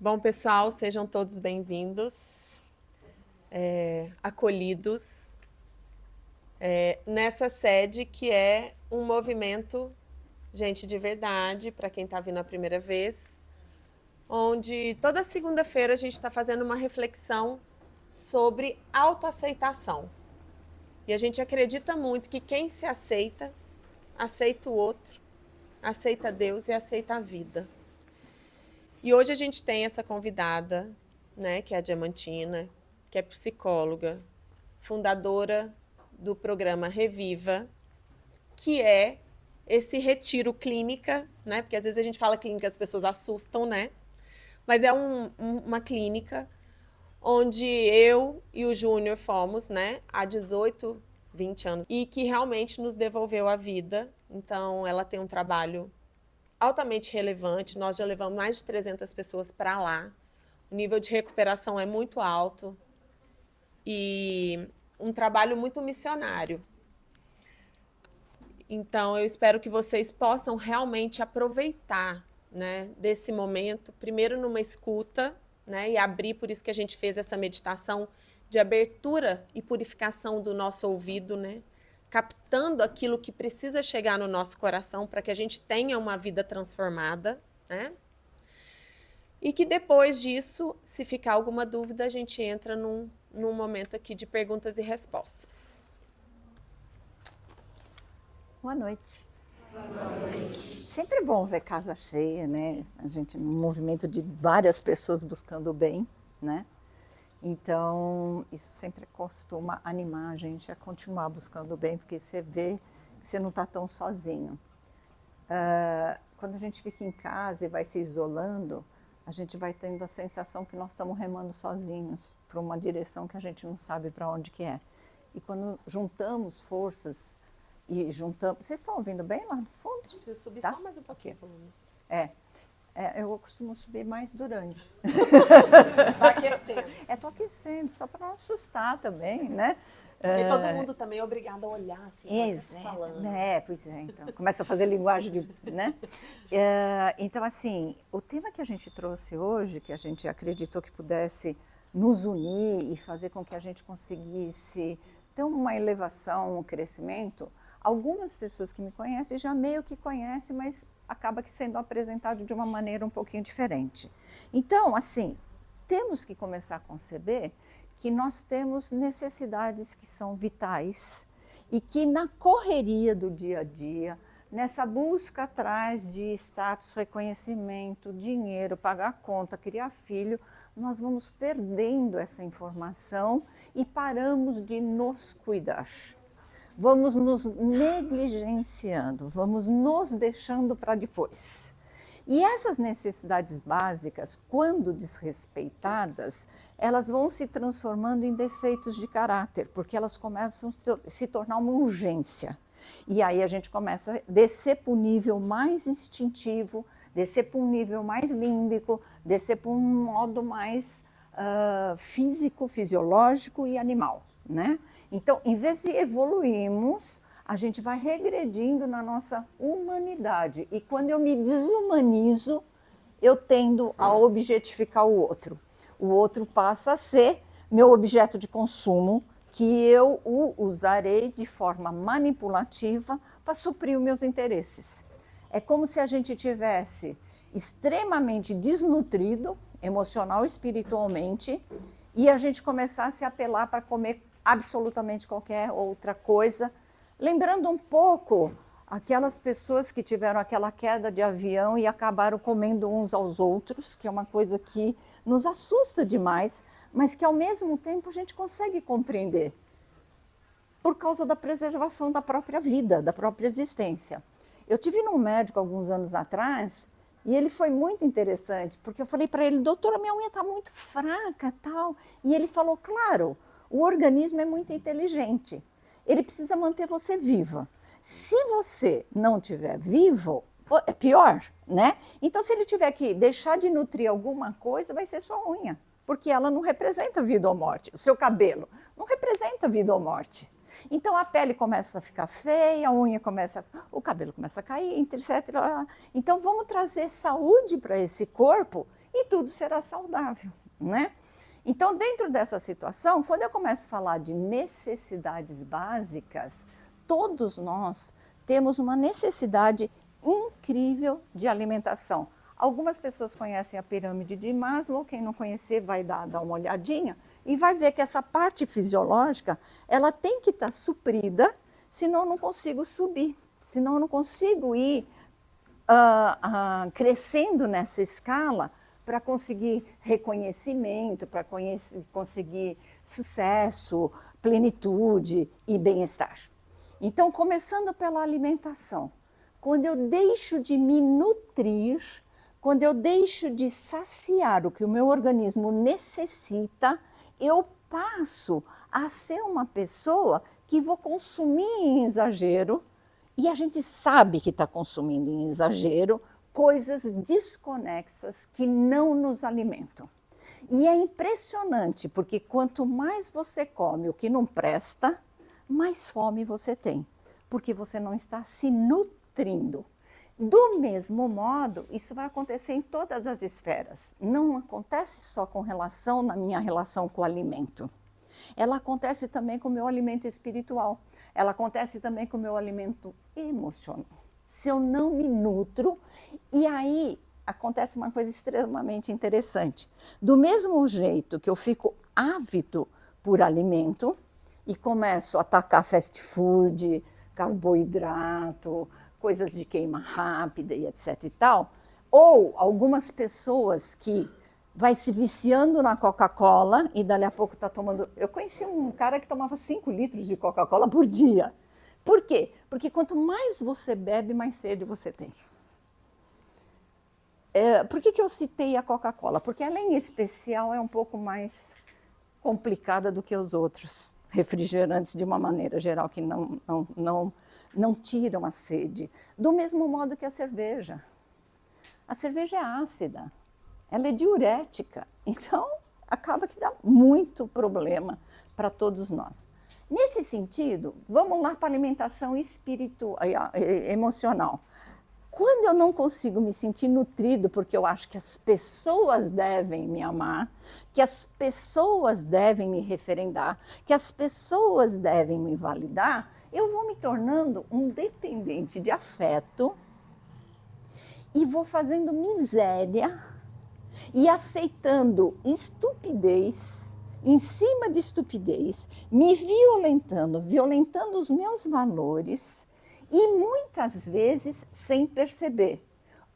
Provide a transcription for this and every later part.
Bom, pessoal, sejam todos bem-vindos, acolhidos nessa sede que é um movimento, gente de verdade, para quem está vindo a primeira vez, onde toda segunda-feira a gente está fazendo uma reflexão sobre autoaceitação. E a gente acredita muito que quem se aceita, aceita o outro, aceita Deus e aceita a vida. E hoje a gente tem essa convidada, né, que é a Diamantina, que é psicóloga, fundadora do programa Reviva, que é esse retiro clínica, né? Porque às vezes a gente fala clínica, as pessoas assustam, né? Mas é uma clínica onde eu e o Júnior fomos, né, há 18, 20 anos, e que realmente nos devolveu a vida. Então, ela tem um trabalho altamente relevante, nós já levamos mais de 300 pessoas para lá, o nível de recuperação é muito alto e um trabalho muito missionário. Então, eu espero que vocês possam realmente aproveitar, né, desse momento, primeiro numa escuta, né, e abrir, por isso que a gente fez essa meditação de abertura e purificação do nosso ouvido, né, captando aquilo que precisa chegar no nosso coração para que a gente tenha uma vida transformada, né? E que depois disso, se ficar alguma dúvida, a gente entra num momento aqui de perguntas e respostas. Boa noite. Boa noite. Sempre é bom ver casa cheia, né? A gente num movimento de várias pessoas buscando o bem, né? Então, isso sempre costuma animar a gente a continuar buscando o bem, porque você vê que você não está tão sozinho. Quando a gente fica em casa e vai se isolando, a gente vai tendo a sensação que nós estamos remando sozinhos para uma direção que a gente não sabe para onde que é. E quando juntamos forças e juntamos... Vocês estão ouvindo bem lá no fundo? A gente precisa subir tá? só mais um pouquinho. Eu costumo subir mais durante. Vai aquecendo. Estou aquecendo, só para não assustar também, né? Porque todo mundo também é obrigado a olhar assim, falando. Pois é, então. Começa a fazer linguagem de... né? Então, assim, o tema que a gente trouxe hoje, que a gente acreditou que pudesse nos unir e fazer com que a gente conseguisse ter uma elevação, um crescimento, algumas pessoas que me conhecem já meio que conhecem, mas acaba que sendo apresentado de uma maneira um pouquinho diferente. Então, assim, temos que começar a conceber que nós temos necessidades que são vitais e que na correria do dia a dia, nessa busca atrás de status, reconhecimento, dinheiro, pagar conta, criar filho, nós vamos perdendo essa informação e paramos de nos cuidar. Vamos nos negligenciando, vamos nos deixando para depois. E essas necessidades básicas, quando desrespeitadas, elas vão se transformando em defeitos de caráter, porque elas começam a se tornar uma urgência. E aí a gente começa a descer para um nível mais instintivo, descer para um nível mais límbico, descer para um modo mais físico, fisiológico e animal, né? Então, em vez de evoluirmos, a gente vai regredindo na nossa humanidade. E quando eu me desumanizo, eu tendo a objetificar o outro. O outro passa a ser meu objeto de consumo, que eu o usarei de forma manipulativa para suprir os meus interesses. É como se a gente tivesse extremamente desnutrido, emocional e espiritualmente, e a gente começasse a apelar para comer absolutamente qualquer outra coisa, lembrando um pouco aquelas pessoas que tiveram aquela queda de avião e acabaram comendo uns aos outros, que é uma coisa que nos assusta demais, mas que ao mesmo tempo a gente consegue compreender, por causa da preservação da própria vida, da própria existência. Eu tive num médico alguns anos atrás, e ele foi muito interessante, porque eu falei para ele, doutora, minha unha está muito fraca, tal, e ele falou, claro, o organismo é muito inteligente, ele precisa manter você viva. Se você não estiver vivo, é pior, né? Então, se ele tiver que deixar de nutrir alguma coisa, vai ser sua unha, porque ela não representa vida ou morte. O seu cabelo não representa vida ou morte. Então, a pele começa a ficar feia, a unha começa, o cabelo começa a cair, etc. Então, vamos trazer saúde para esse corpo e tudo será saudável, né? Então, dentro dessa situação, quando eu começo a falar de necessidades básicas, todos nós temos uma necessidade incrível de alimentação. Algumas pessoas conhecem a pirâmide de Maslow, quem não conhecer vai dar uma olhadinha e vai ver que essa parte fisiológica, ela tem que estar suprida, senão eu não consigo subir, senão eu não consigo ir crescendo nessa escala para conseguir reconhecimento, para conseguir sucesso, plenitude e bem-estar. Então, começando pela alimentação, quando eu deixo de me nutrir, quando eu deixo de saciar o que o meu organismo necessita, eu passo a ser uma pessoa que vou consumir em exagero, e a gente sabe que está consumindo em exagero coisas desconexas que não nos alimentam. E é impressionante, porque quanto mais você come o que não presta, mais fome você tem, porque você não está se nutrindo. Do mesmo modo, isso vai acontecer em todas as esferas. Não acontece só com relação na minha relação com o alimento. Ela acontece também com o meu alimento espiritual. Ela acontece também com o meu alimento emocional. Se eu não me nutro, e aí acontece uma coisa extremamente interessante. Do mesmo jeito que eu fico ávido por alimento e começo a atacar fast food, carboidrato, coisas de queima rápida e etc e tal, ou algumas pessoas que vai se viciando na Coca-Cola e dali a pouco está tomando... Eu conheci um cara que tomava 5 litros de Coca-Cola por dia. Por quê? Porque quanto mais você bebe, mais sede você tem. Por que eu citei a Coca-Cola? Porque ela, em especial, é um pouco mais complicada do que os outros refrigerantes, de uma maneira geral, que não tiram a sede. Do mesmo modo que a cerveja. A cerveja é ácida. Ela é diurética, então acaba que dá muito problema para todos nós. Nesse sentido, vamos lá para a alimentação emocional. Quando eu não consigo me sentir nutrido, porque eu acho que as pessoas devem me amar, que as pessoas devem me referendar, que as pessoas devem me validar, eu vou me tornando um dependente de afeto e vou fazendo miséria e aceitando estupidez em cima de estupidez, me violentando os meus valores e muitas vezes sem perceber,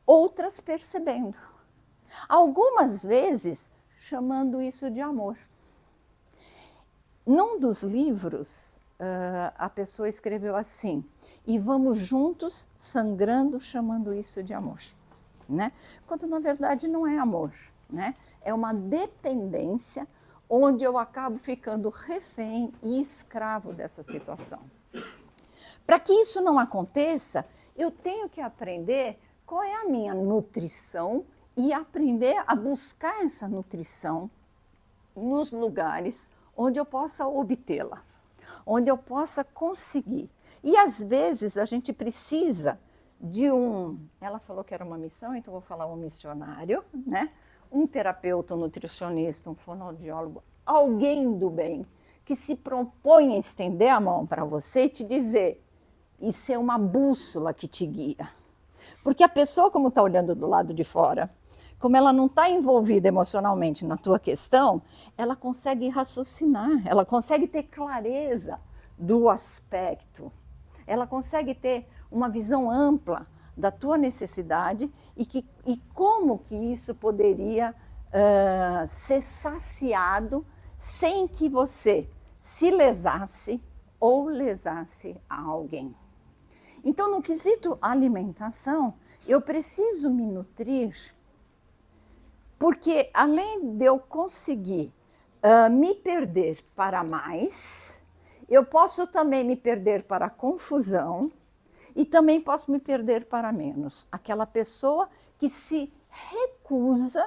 outras percebendo. Algumas vezes chamando isso de amor. Num dos livros, a pessoa escreveu assim: e vamos juntos sangrando chamando isso de amor. Né? Quando na verdade não é amor, né? É uma dependência onde eu acabo ficando refém e escravo dessa situação. Para que isso não aconteça, eu tenho que aprender qual é a minha nutrição e aprender a buscar essa nutrição nos lugares onde eu possa obtê-la, onde eu possa conseguir. E às vezes a gente precisa de ela falou que era uma missão, então vou falar um missionário, né? Um terapeuta, um nutricionista, um fonoaudiólogo, alguém do bem, que se propõe a estender a mão para você e te dizer, isso é uma bússola que te guia. Porque a pessoa, como está olhando do lado de fora, como ela não está envolvida emocionalmente na tua questão, ela consegue raciocinar, ela consegue ter clareza do aspecto, ela consegue ter uma visão ampla da tua necessidade e como que isso poderia ser saciado sem que você se lesasse ou lesasse a alguém. Então, no quesito alimentação, eu preciso me nutrir, porque além de eu conseguir me perder para mais, eu posso também me perder para a confusão e também posso me perder para menos. Aquela pessoa que se recusa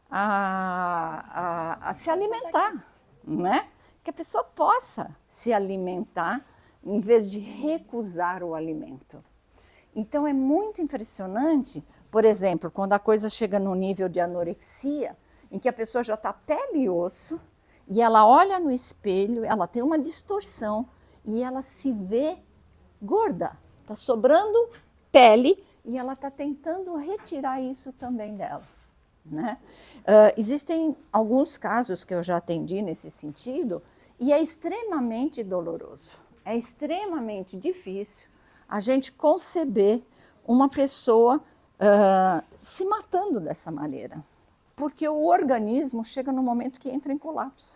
a se alimentar, né? Que a pessoa possa se alimentar em vez de recusar o alimento. Então é muito impressionante Por exemplo, quando a coisa chega no nível de anorexia, em que a pessoa já está pele e osso, e ela olha no espelho, ela tem uma distorção, e ela se vê gorda, está sobrando pele, e ela está tentando retirar isso também dela. Né? Existem alguns casos que eu já atendi nesse sentido, e é extremamente doloroso, é extremamente difícil a gente conceber uma pessoa se matando dessa maneira, porque o organismo chega no momento que entra em colapso.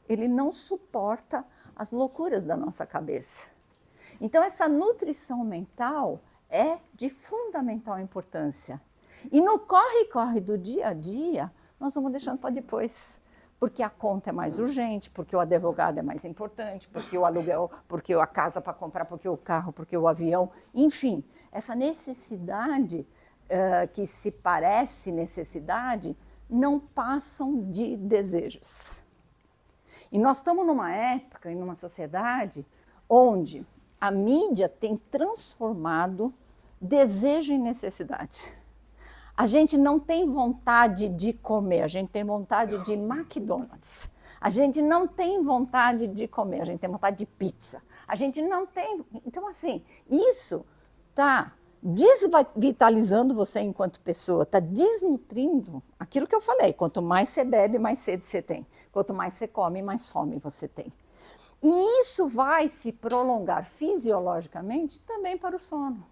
Ele não suporta as loucuras da nossa cabeça. Então, essa nutrição mental é de fundamental importância. E no corre-corre do dia a dia, nós vamos deixando para depois. Porque a conta é mais urgente, porque o advogado é mais importante, porque o aluguel, porque a casa para comprar, porque o carro, porque o avião, enfim. Essa necessidade, que se parece necessidade, não passam de desejos. E nós estamos numa época e numa sociedade onde a mídia tem transformado desejo em necessidade. A gente não tem vontade de comer, a gente tem vontade de McDonald's. A gente não tem vontade de comer, a gente tem vontade de pizza. A gente não tem... Então, assim, isso está desvitalizando você enquanto pessoa, está desnutrindo aquilo que eu falei. Quanto mais você bebe, mais sede você tem. Quanto mais você come, mais fome você tem. E isso vai se prolongar fisiologicamente também para o sono.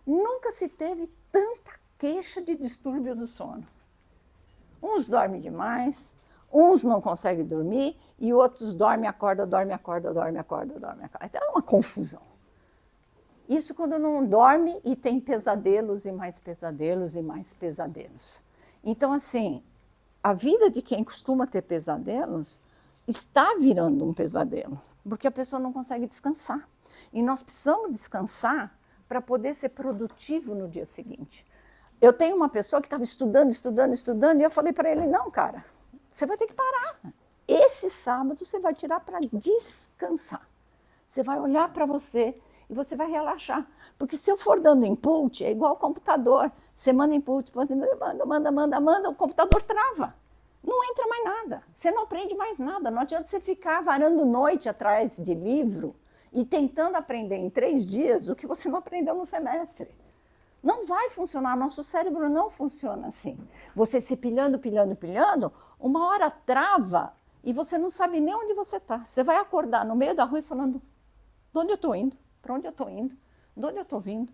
Nunca se teve tanta queixa de distúrbio do sono. Uns dormem demais, uns não conseguem dormir, e outros dormem, acorda, dorme, acorda, dorme, acorda, dorme, acorda. Então é uma confusão. Isso quando não dorme e tem pesadelos e mais pesadelos e mais pesadelos. Então, assim, a vida de quem costuma ter pesadelos está virando um pesadelo, porque a pessoa não consegue descansar. E nós precisamos descansar para poder ser produtivo no dia seguinte. Eu tenho uma pessoa que estava estudando, e eu falei para ele, não, cara, você vai ter que parar. Esse sábado você vai tirar para descansar. Você vai olhar para você e você vai relaxar. Porque se eu for dando input, é igual ao computador. Você manda input, manda, o computador trava. Não entra mais nada. Você não aprende mais nada. Não adianta você ficar varando noite atrás de livro e tentando aprender em 3 dias o que você não aprendeu no semestre. Não vai funcionar, nosso cérebro não funciona assim. Você se pilhando, uma hora trava e você não sabe nem onde você está. Você vai acordar no meio da rua e falando, de onde eu estou indo? Para onde eu estou indo? De onde eu estou vindo?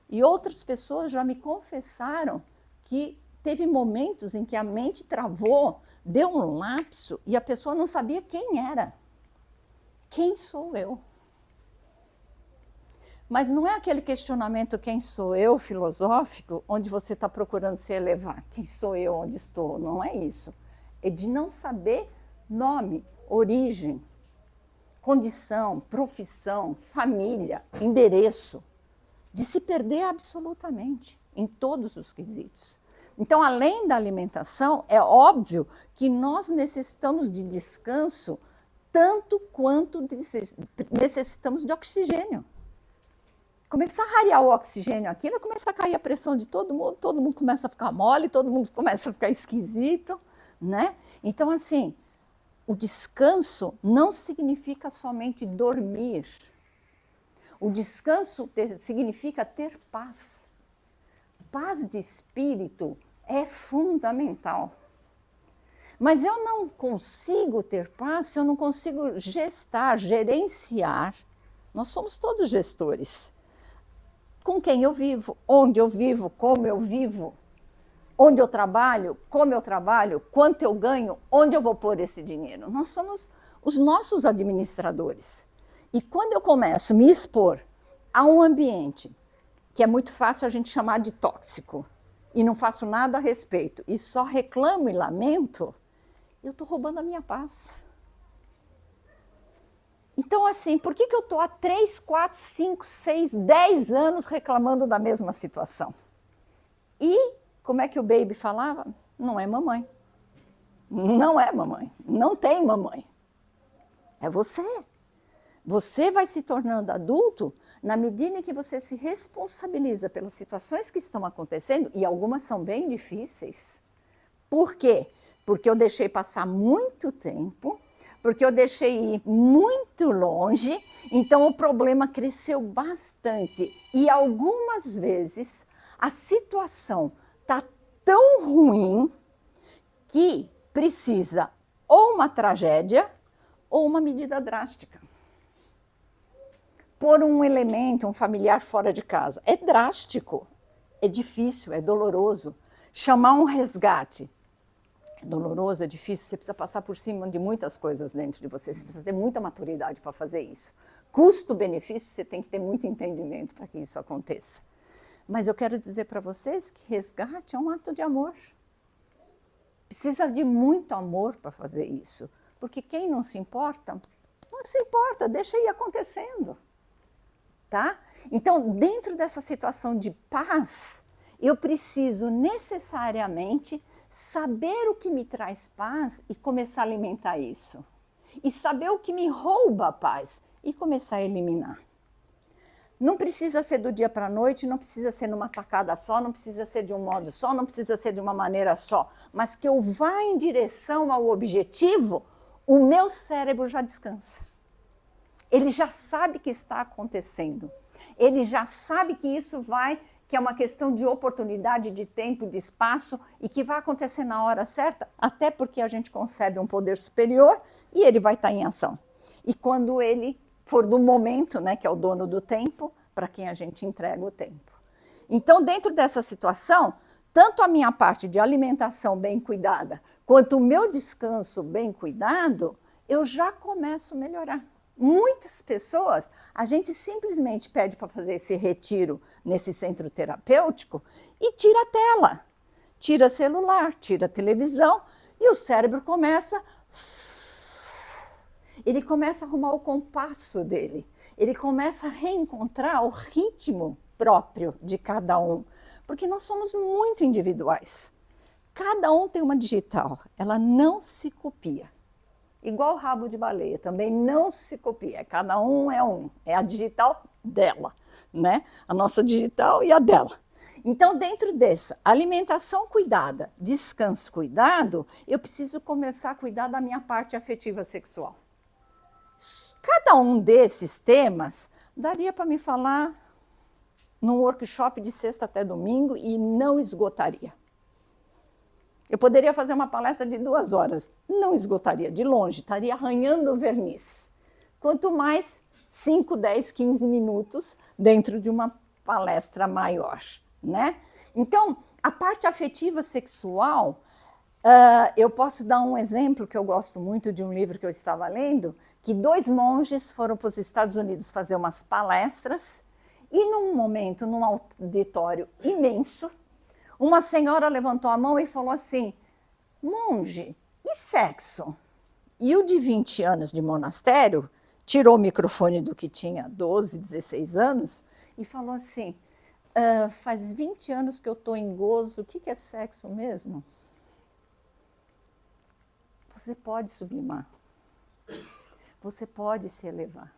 E outras pessoas já me confessaram que teve momentos em que a mente travou, deu um lapso e a pessoa não sabia quem era. Quem sou eu? Mas não é aquele questionamento quem sou eu, filosófico, onde você está procurando se elevar. Quem sou eu, onde estou? Não é isso. É de não saber nome, origem, condição, profissão, família, endereço. De se perder absolutamente em todos os quesitos. Então, além da alimentação, é óbvio que nós necessitamos de descanso tanto quanto necessitamos de oxigênio. Começar a rarear o oxigênio aqui, vai começar a cair a pressão de todo mundo começa a ficar mole, todo mundo começa a ficar esquisito, né? Então, assim, o descanso não significa somente dormir. O descanso significa ter paz. Paz de espírito é fundamental. Mas eu não consigo ter paz se eu não consigo gestar, gerenciar. Nós somos todos gestores. Com quem eu vivo, onde eu vivo, como eu vivo, onde eu trabalho, como eu trabalho, quanto eu ganho, onde eu vou pôr esse dinheiro. Nós somos os nossos administradores. E quando eu começo a me expor a um ambiente que é muito fácil a gente chamar de tóxico, e não faço nada a respeito, e só reclamo e lamento, eu estou roubando a minha paz. Então, assim, por que eu estou há 3, 4, 5, 6, 10 anos reclamando da mesma situação? E, como é que o Baby falava? Não é mamãe. Não é mamãe. Não tem mamãe. É você. Você vai se tornando adulto na medida em que você se responsabiliza pelas situações que estão acontecendo, e algumas são bem difíceis. Por quê? Porque eu deixei passar muito tempo, porque eu deixei ir muito longe, então o problema cresceu bastante. E algumas vezes a situação está tão ruim que precisa ou uma tragédia ou uma medida drástica. Pôr um elemento, um familiar fora de casa, é drástico, é difícil, é doloroso. Chamar um resgate, é doloroso, é difícil, você precisa passar por cima de muitas coisas dentro de você, você precisa ter muita maturidade para fazer isso. Custo-benefício, você tem que ter muito entendimento para que isso aconteça. Mas eu quero dizer para vocês que resgate é um ato de amor. Precisa de muito amor para fazer isso, porque quem não se importa, deixa ir acontecendo. Tá? Então, dentro dessa situação de paz, eu preciso necessariamente saber o que me traz paz e começar a alimentar isso. E saber o que me rouba a paz e começar a eliminar. Não precisa ser do dia para a noite, não precisa ser numa tacada só, não precisa ser de um modo só, não precisa ser de uma maneira só, mas que eu vá em direção ao objetivo, o meu cérebro já descansa. Ele já sabe que está acontecendo. Ele já sabe que isso que é uma questão de oportunidade, de tempo, de espaço, e que vai acontecer na hora certa, até porque a gente concebe um poder superior e ele vai estar em ação. E quando ele for do momento, né, que é o dono do tempo, para quem a gente entrega o tempo. Então, dentro dessa situação, tanto a minha parte de alimentação bem cuidada, quanto o meu descanso bem cuidado, eu já começo a melhorar. Muitas pessoas, a gente simplesmente pede para fazer esse retiro nesse centro terapêutico e tira a tela, tira celular, tira a televisão e o cérebro começa a arrumar o compasso dele, ele começa a reencontrar o ritmo próprio de cada um, porque nós somos muito individuais. Cada um tem uma digital, ela não se copia. Igual o rabo de baleia, também não se copia, cada um, é a digital dela, né? A nossa digital e a dela. Então, dentro dessa alimentação cuidada, descanso cuidado, eu preciso começar a cuidar da minha parte afetiva sexual. Cada um desses temas daria para me falar num workshop de sexta até domingo e não esgotaria. Eu poderia fazer uma palestra de 2 horas, não esgotaria, de longe, estaria arranhando o verniz. Quanto mais 5, 10, 15 minutos dentro de uma palestra maior, né? Então, a parte afetiva sexual, eu posso dar um exemplo que eu gosto muito de um livro que eu estava lendo, que 2 monges foram para os Estados Unidos fazer umas palestras e num momento, num auditório imenso, uma senhora levantou a mão e falou assim, monge, e sexo? E o de 20 anos de monastério tirou o microfone do que tinha 12, 16 anos e falou assim, faz 20 anos que eu estou em gozo, o que é sexo mesmo? Você pode sublimar, você pode se elevar.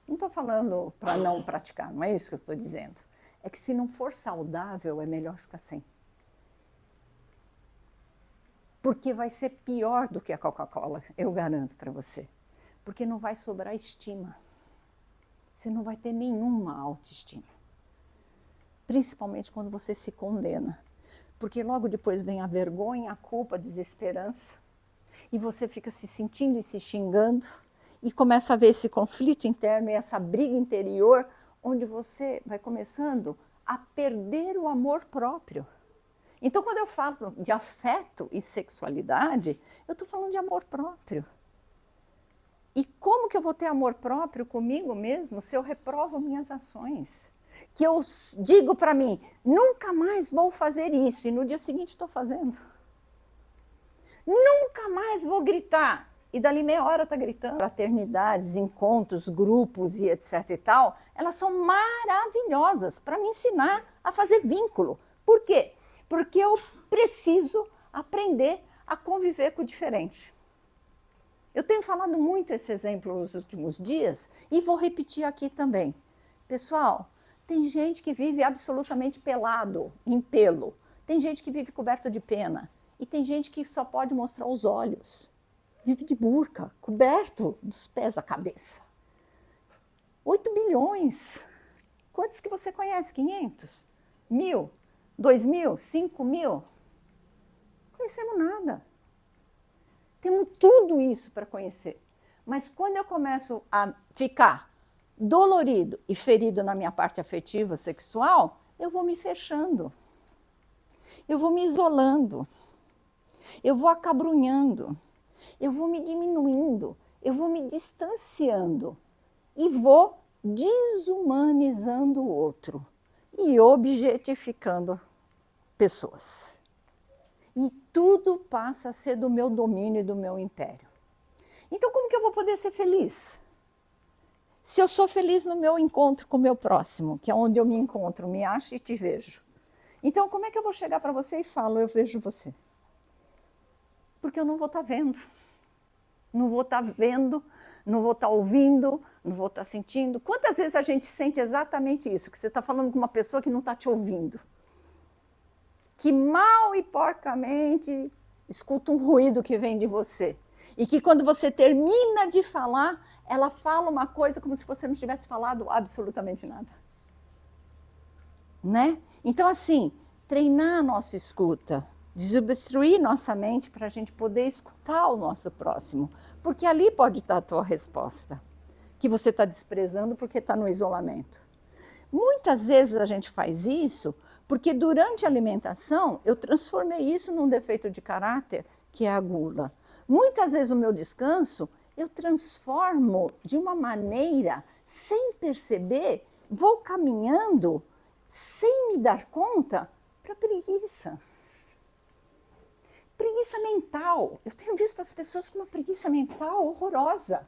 Não estou falando para não praticar, não é isso que eu estou dizendo. É que se não for saudável, é melhor ficar sem. Porque vai ser pior do que a Coca-Cola, eu garanto para você. Porque não vai sobrar estima. Você não vai ter nenhuma autoestima. Principalmente quando você se condena. Porque logo depois vem a vergonha, a culpa, a desesperança. E você fica se sentindo e se xingando. E começa a ver esse conflito interno e essa briga interior, onde você vai começando a perder o amor próprio. Então, quando eu falo de afeto e sexualidade, eu estou falando de amor próprio. E como que eu vou ter amor próprio comigo mesmo se eu reprovo minhas ações? Que eu digo para mim, nunca mais vou fazer isso, e no dia seguinte estou fazendo. Nunca mais vou gritar. E dali meia hora está gritando. Fraternidades, encontros, grupos e etc e tal, elas são maravilhosas para me ensinar a fazer vínculo. Por quê? Porque eu preciso aprender a conviver com o diferente. Eu tenho falado muito esse exemplo nos últimos dias e vou repetir aqui também. Pessoal, tem gente que vive absolutamente pelado, em pelo. Tem gente que vive coberto de pena. E tem gente que só pode mostrar os olhos. Vive de burca, coberto dos pés à cabeça. 8 bilhões. Quantos que você conhece? 500? 1.000? 2.000? 5.000? Conhecemos nada. Temos tudo isso para conhecer. Mas quando eu começo a ficar dolorido e ferido na minha parte afetiva, sexual, eu vou me fechando. Eu vou me isolando. Eu vou acabrunhando. Eu vou me diminuindo. Eu vou me distanciando. E vou desumanizando o outro. E objetificando pessoas. E tudo passa a ser do meu domínio e do meu império. Então, como que eu vou poder ser feliz? Se eu sou feliz no meu encontro com o meu próximo, que é onde eu me encontro, me acho e te vejo. Então, como é que eu vou chegar para você e falo, eu vejo você? Porque eu não vou estar vendo. Não vou estar vendo, não vou estar ouvindo, não vou estar sentindo. Quantas vezes a gente sente exatamente isso? Que você está falando com uma pessoa que não está te ouvindo. Que mal e porcamente escuta um ruído que vem de você. E que quando você termina de falar, ela fala uma coisa como se você não tivesse falado absolutamente nada. Né? Então, assim, treinar a nossa escuta, desobstruir nossa mente para a gente poder escutar o nosso próximo. Porque ali pode estar a tua resposta, que você está desprezando porque está no isolamento. Muitas vezes a gente faz isso porque durante a alimentação eu transformei isso num defeito de caráter, que é a gula. Muitas vezes o meu descanso eu transformo de uma maneira, sem perceber, vou caminhando, sem me dar conta, para preguiça. Preguiça mental. Eu tenho visto as pessoas com uma preguiça mental horrorosa.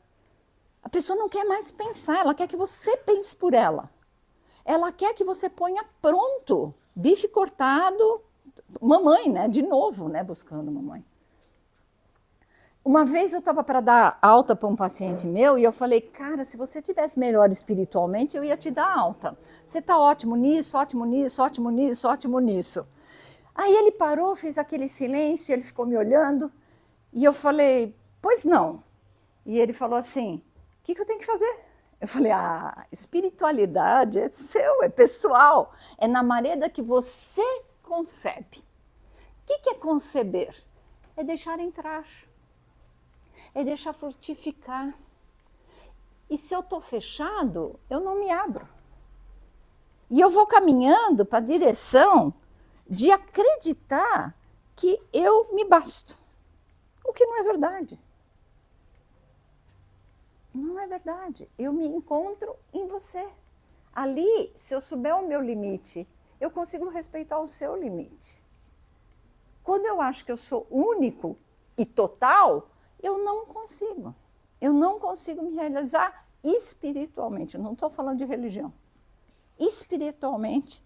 A pessoa não quer mais pensar, ela quer que você pense por ela. Ela quer que você ponha pronto, bife cortado, mamãe, né? De novo, né? Buscando mamãe. Uma vez eu estava para dar alta para um paciente meu e eu falei, cara, se você tivesse melhor espiritualmente, eu ia te dar alta. Você está ótimo nisso, ótimo nisso, ótimo nisso, ótimo nisso. Aí ele parou, fez aquele silêncio, ele ficou me olhando e eu falei, pois não. E ele falou assim, o que eu tenho que fazer? Eu falei, espiritualidade é seu, é pessoal, é na maneira que você concebe. O que é conceber? É deixar entrar, é deixar frutificar. E se eu estou fechado, eu não me abro. E eu vou caminhando para a direção de acreditar que eu me basto, o que não é verdade. Não é verdade. Eu me encontro em você. Ali, se eu souber o meu limite, eu consigo respeitar o seu limite. Quando eu acho que eu sou único e total, eu não consigo. Eu não consigo me realizar espiritualmente. Eu não estou falando de religião. Espiritualmente,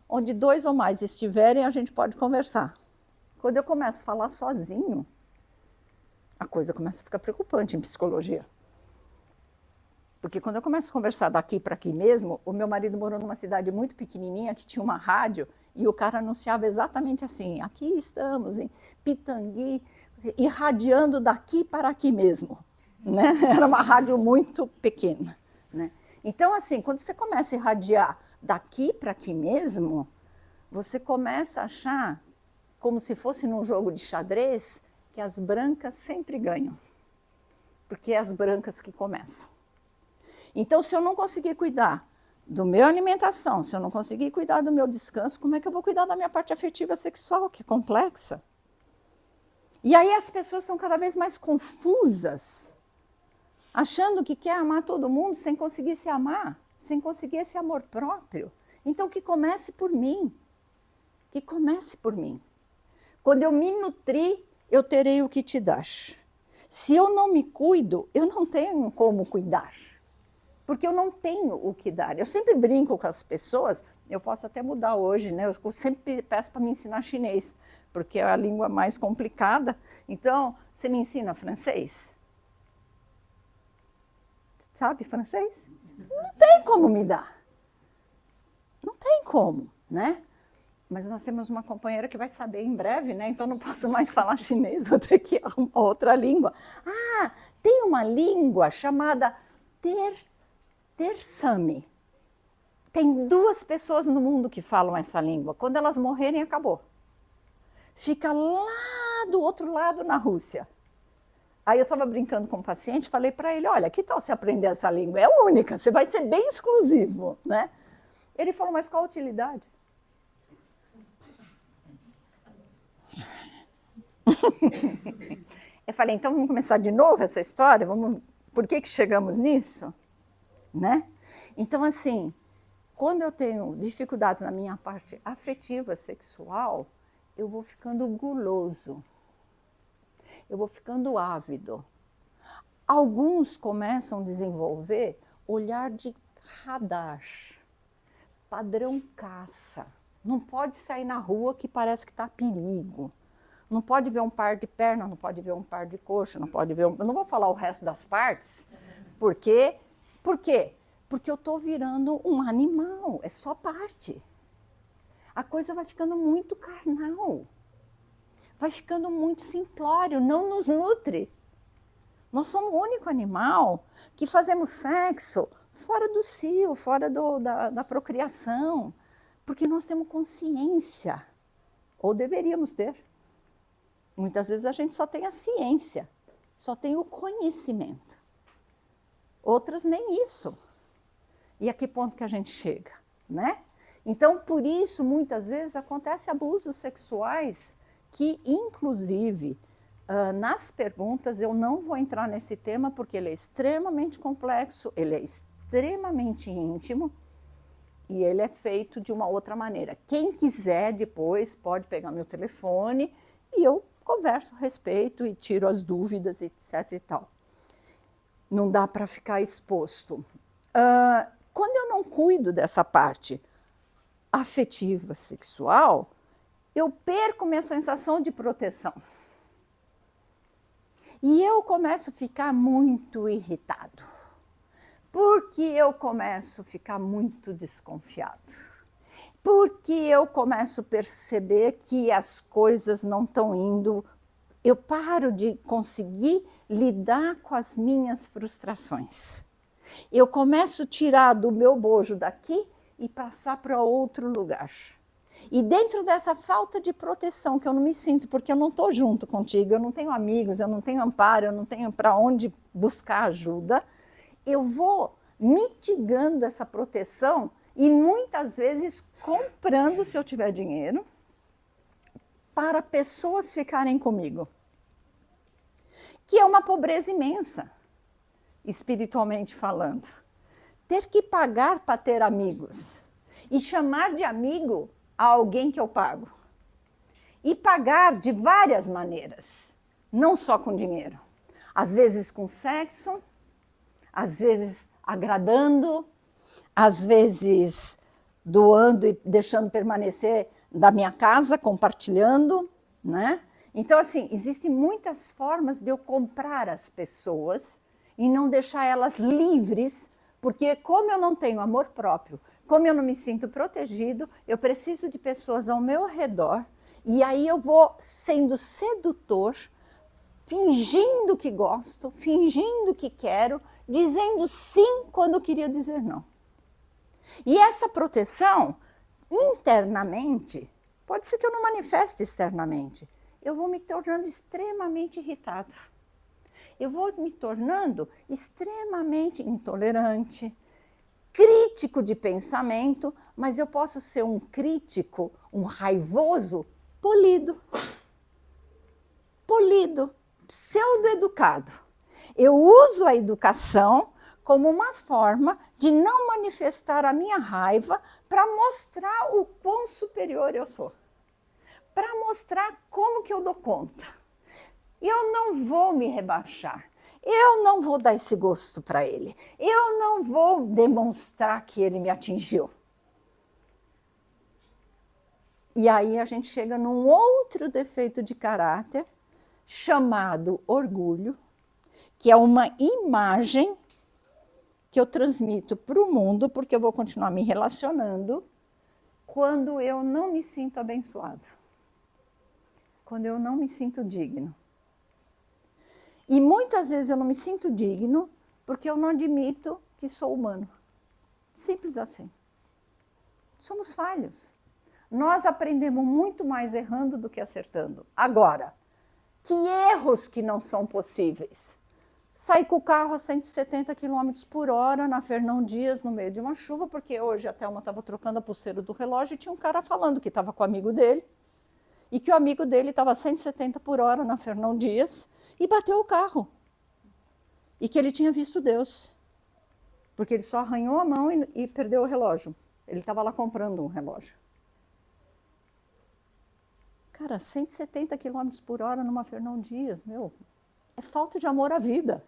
onde 2 ou mais estiverem, a gente pode conversar. Quando eu começo a falar sozinho, a coisa começa a ficar preocupante em psicologia. Porque quando eu começo a conversar daqui para aqui mesmo, o meu marido morou numa cidade muito pequenininha que tinha uma rádio e o cara anunciava exatamente assim, aqui estamos em Pitangui, irradiando daqui para aqui mesmo. Né? Era uma rádio muito pequena. Né? Então, assim, quando você começa a irradiar daqui para aqui mesmo, você começa a achar, como se fosse num jogo de xadrez, que as brancas sempre ganham. Porque é as brancas que começam. Então, se eu não conseguir cuidar da minha alimentação, se eu não conseguir cuidar do meu descanso, como é que eu vou cuidar da minha parte afetiva sexual, que é complexa? E aí as pessoas estão cada vez mais confusas, achando que quer amar todo mundo sem conseguir se amar, sem conseguir esse amor próprio. Então, que comece por mim. Que comece por mim. Quando eu me nutrir, eu terei o que te dar. Se eu não me cuido, eu não tenho como cuidar. Porque eu não tenho o que dar. Eu sempre brinco com as pessoas, eu posso até mudar hoje, né? Eu sempre peço para me ensinar chinês, porque é a língua mais complicada. Então, você me ensina francês? sabe francês? Não tem como me dar. Não tem como, né? Mas nós temos uma companheira que vai saber em breve, né? Então não posso mais falar chinês, vou ter que arrumar outra língua. Ah, tem uma língua chamada Tersami. Tem 2 pessoas no mundo que falam essa língua. Quando elas morrerem, acabou. Fica lá do outro lado, na Rússia. Aí eu estava brincando com o paciente, falei para ele, olha, que tal se aprender essa língua? É única, você vai ser bem exclusivo, né? Ele falou, mas qual a utilidade? Eu falei, então vamos começar de novo essa história? Por que chegamos nisso? Né? Então, assim, quando eu tenho dificuldades na minha parte afetiva, sexual, eu vou ficando guloso. Eu vou ficando ávido. Alguns começam a desenvolver olhar de radar, padrão caça. Não pode sair na rua que parece que está perigo. Não pode ver um par de perna, não pode ver um par de coxa, não pode ver eu não vou falar o resto das partes, por quê? Porque eu estou virando um animal, é só parte. A coisa vai ficando muito carnal. Vai ficando muito simplório, não nos nutre. Nós somos o único animal que fazemos sexo fora do cio, fora da procriação, porque nós temos consciência, ou deveríamos ter. Muitas vezes a gente só tem a ciência, só tem o conhecimento. Outras nem isso. E a que ponto que a gente chega, né? Então, por isso, muitas vezes acontecem abusos sexuais que, inclusive, nas perguntas, eu não vou entrar nesse tema porque ele é extremamente complexo, ele é extremamente íntimo e ele é feito de uma outra maneira. Quem quiser depois pode pegar meu telefone e eu converso a respeito e tiro as dúvidas, etc. e tal. Não dá para ficar exposto. Quando eu não cuido dessa parte afetiva, sexual, eu perco minha sensação de proteção. E eu começo a ficar muito irritado. Porque eu começo a ficar muito desconfiado. Porque eu começo a perceber que as coisas não estão indo. Eu paro de conseguir lidar com as minhas frustrações. Eu começo a tirar do meu bojo daqui e passar para outro lugar. E dentro dessa falta de proteção que eu não me sinto, porque eu não estou junto contigo, eu não tenho amigos, eu não tenho amparo, eu não tenho para onde buscar ajuda, eu vou mitigando essa proteção e muitas vezes comprando, se eu tiver dinheiro, para pessoas ficarem comigo. Que é uma pobreza imensa, espiritualmente falando. Ter que pagar para ter amigos e chamar de amigo a alguém que eu pago. E pagar de várias maneiras, não só com dinheiro. Às vezes com sexo, às vezes agradando, às vezes doando e deixando permanecer da minha casa, compartilhando, né? Então, assim, existem muitas formas de eu comprar as pessoas e não deixar elas livres, porque como eu não tenho amor próprio, como eu não me sinto protegido, eu preciso de pessoas ao meu redor, e aí eu vou sendo sedutor, fingindo que gosto, fingindo que quero, dizendo sim quando eu queria dizer não. E essa proteção, internamente, pode ser que eu não manifeste externamente, eu vou me tornando extremamente irritado. Eu vou me tornando extremamente intolerante, crítico de pensamento, mas eu posso ser um crítico, um raivoso, polido, pseudo-educado. Eu uso a educação como uma forma de não manifestar a minha raiva para mostrar o quão superior eu sou, para mostrar como que eu dou conta. Eu não vou me rebaixar. Eu não vou dar esse gosto para ele. Eu não vou demonstrar que ele me atingiu. E aí a gente chega num outro defeito de caráter, chamado orgulho, que é uma imagem que eu transmito para o mundo, porque eu vou continuar me relacionando, quando eu não me sinto abençoado, quando eu não me sinto digno. E muitas vezes eu não me sinto digno porque eu não admito que sou humano. Simples assim. Somos falhos. Nós aprendemos muito mais errando do que acertando. Agora, que erros que não são possíveis? Sair com o carro a 170 km por hora na Fernão Dias no meio de uma chuva, porque hoje a Thelma estava trocando a pulseira do relógio e tinha um cara falando que estava com o amigo dele e que o amigo dele estava a 170 por hora na Fernão Dias e bateu o carro. E que ele tinha visto Deus. Porque ele só arranhou a mão e perdeu o relógio. Ele estava lá comprando um relógio. Cara, 170 km por hora numa Fernão Dias, meu, é falta de amor à vida.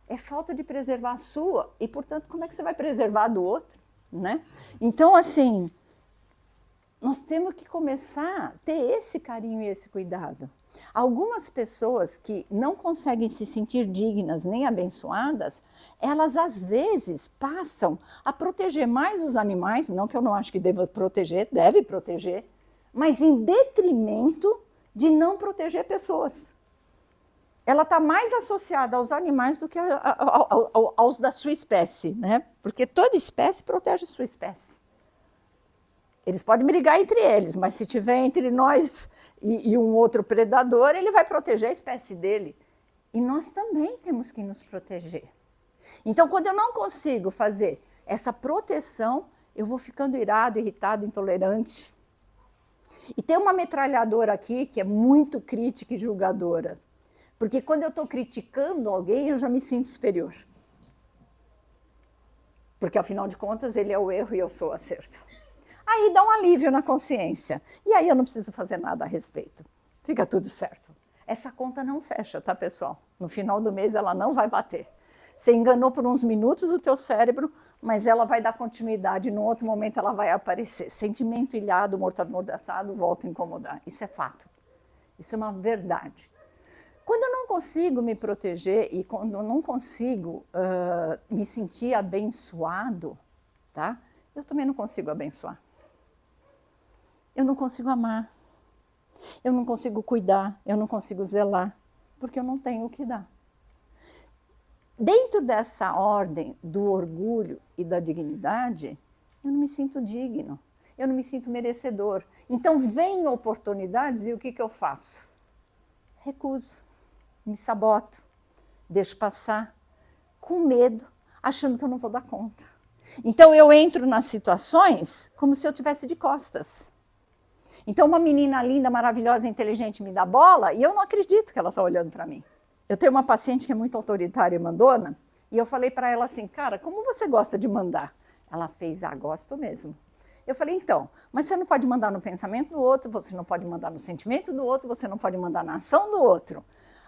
É falta de preservar a sua. E, portanto, como é que você vai preservar a do outro? Né? Então, assim, nós temos que começar a ter esse carinho e esse cuidado. Algumas pessoas que não conseguem se sentir dignas nem abençoadas, elas às vezes passam a proteger mais os animais, não que eu não acho que deva proteger, deve proteger, mas em detrimento de não proteger pessoas. Ela está mais associada aos animais do que aos da sua espécie, né? Porque toda espécie protege a sua espécie. Eles podem brigar entre eles, mas se tiver entre nós e um outro predador, ele vai proteger a espécie dele. E nós também temos que nos proteger. Então, quando eu não consigo fazer essa proteção, eu vou ficando irado, irritado, intolerante. E tem uma metralhadora aqui que é muito crítica e julgadora. Porque quando eu estou criticando alguém, eu já me sinto superior. Porque, afinal de contas, ele é o erro e eu sou o acerto. Aí dá um alívio na consciência. E aí eu não preciso fazer nada a respeito. Fica tudo certo. Essa conta não fecha, tá, pessoal? No final do mês ela não vai bater. Você enganou por uns minutos o teu cérebro, mas ela vai dar continuidade. No outro momento ela vai aparecer. Sentimento ilhado, morto amordaçado, volta a incomodar. Isso é fato. Isso é uma verdade. Quando eu não consigo me proteger e quando eu não consigo me sentir abençoado, tá? Eu também não consigo abençoar. Eu não consigo amar. Eu não consigo cuidar. Eu não consigo zelar. Porque eu não tenho o que dar. Dentro dessa ordem do orgulho e da dignidade, eu não me sinto digno. Eu não me sinto merecedor. Então, vem oportunidades e o que eu faço? Recuso. Me saboto. Deixo passar. Com medo, achando que eu não vou dar conta. Então, eu entro nas situações como se eu estivesse de costas. Então, uma menina linda, maravilhosa, inteligente me dá bola e eu não acredito que ela está olhando para mim. Eu tenho uma paciente que é muito autoritária e mandona e eu falei para ela assim, cara, como você gosta de mandar? Ela fez, gosto mesmo. Eu falei, então, mas você não pode mandar no pensamento do outro, você não pode mandar no sentimento do outro, você não pode mandar na ação do outro.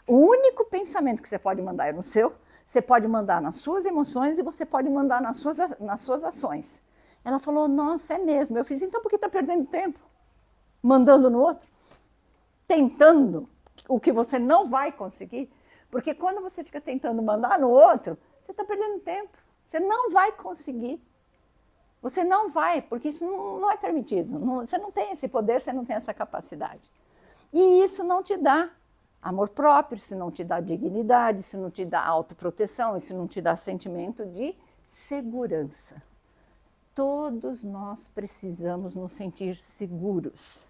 O único pensamento que você pode mandar é no seu, você pode mandar nas suas emoções e você pode mandar nas suas ações. Ela falou, nossa, é mesmo. Eu fiz, então por que está perdendo tempo? Mandando no outro? Tentando o que você não vai conseguir? Porque quando você fica tentando mandar no outro, você está perdendo tempo. Você não vai conseguir. Você não vai, porque isso não é permitido. Você não tem esse poder, você não tem essa capacidade. E isso não te dá amor próprio, isso não te dá dignidade, isso não te dá autoproteção, isso não te dá sentimento de segurança. Todos nós precisamos nos sentir seguros.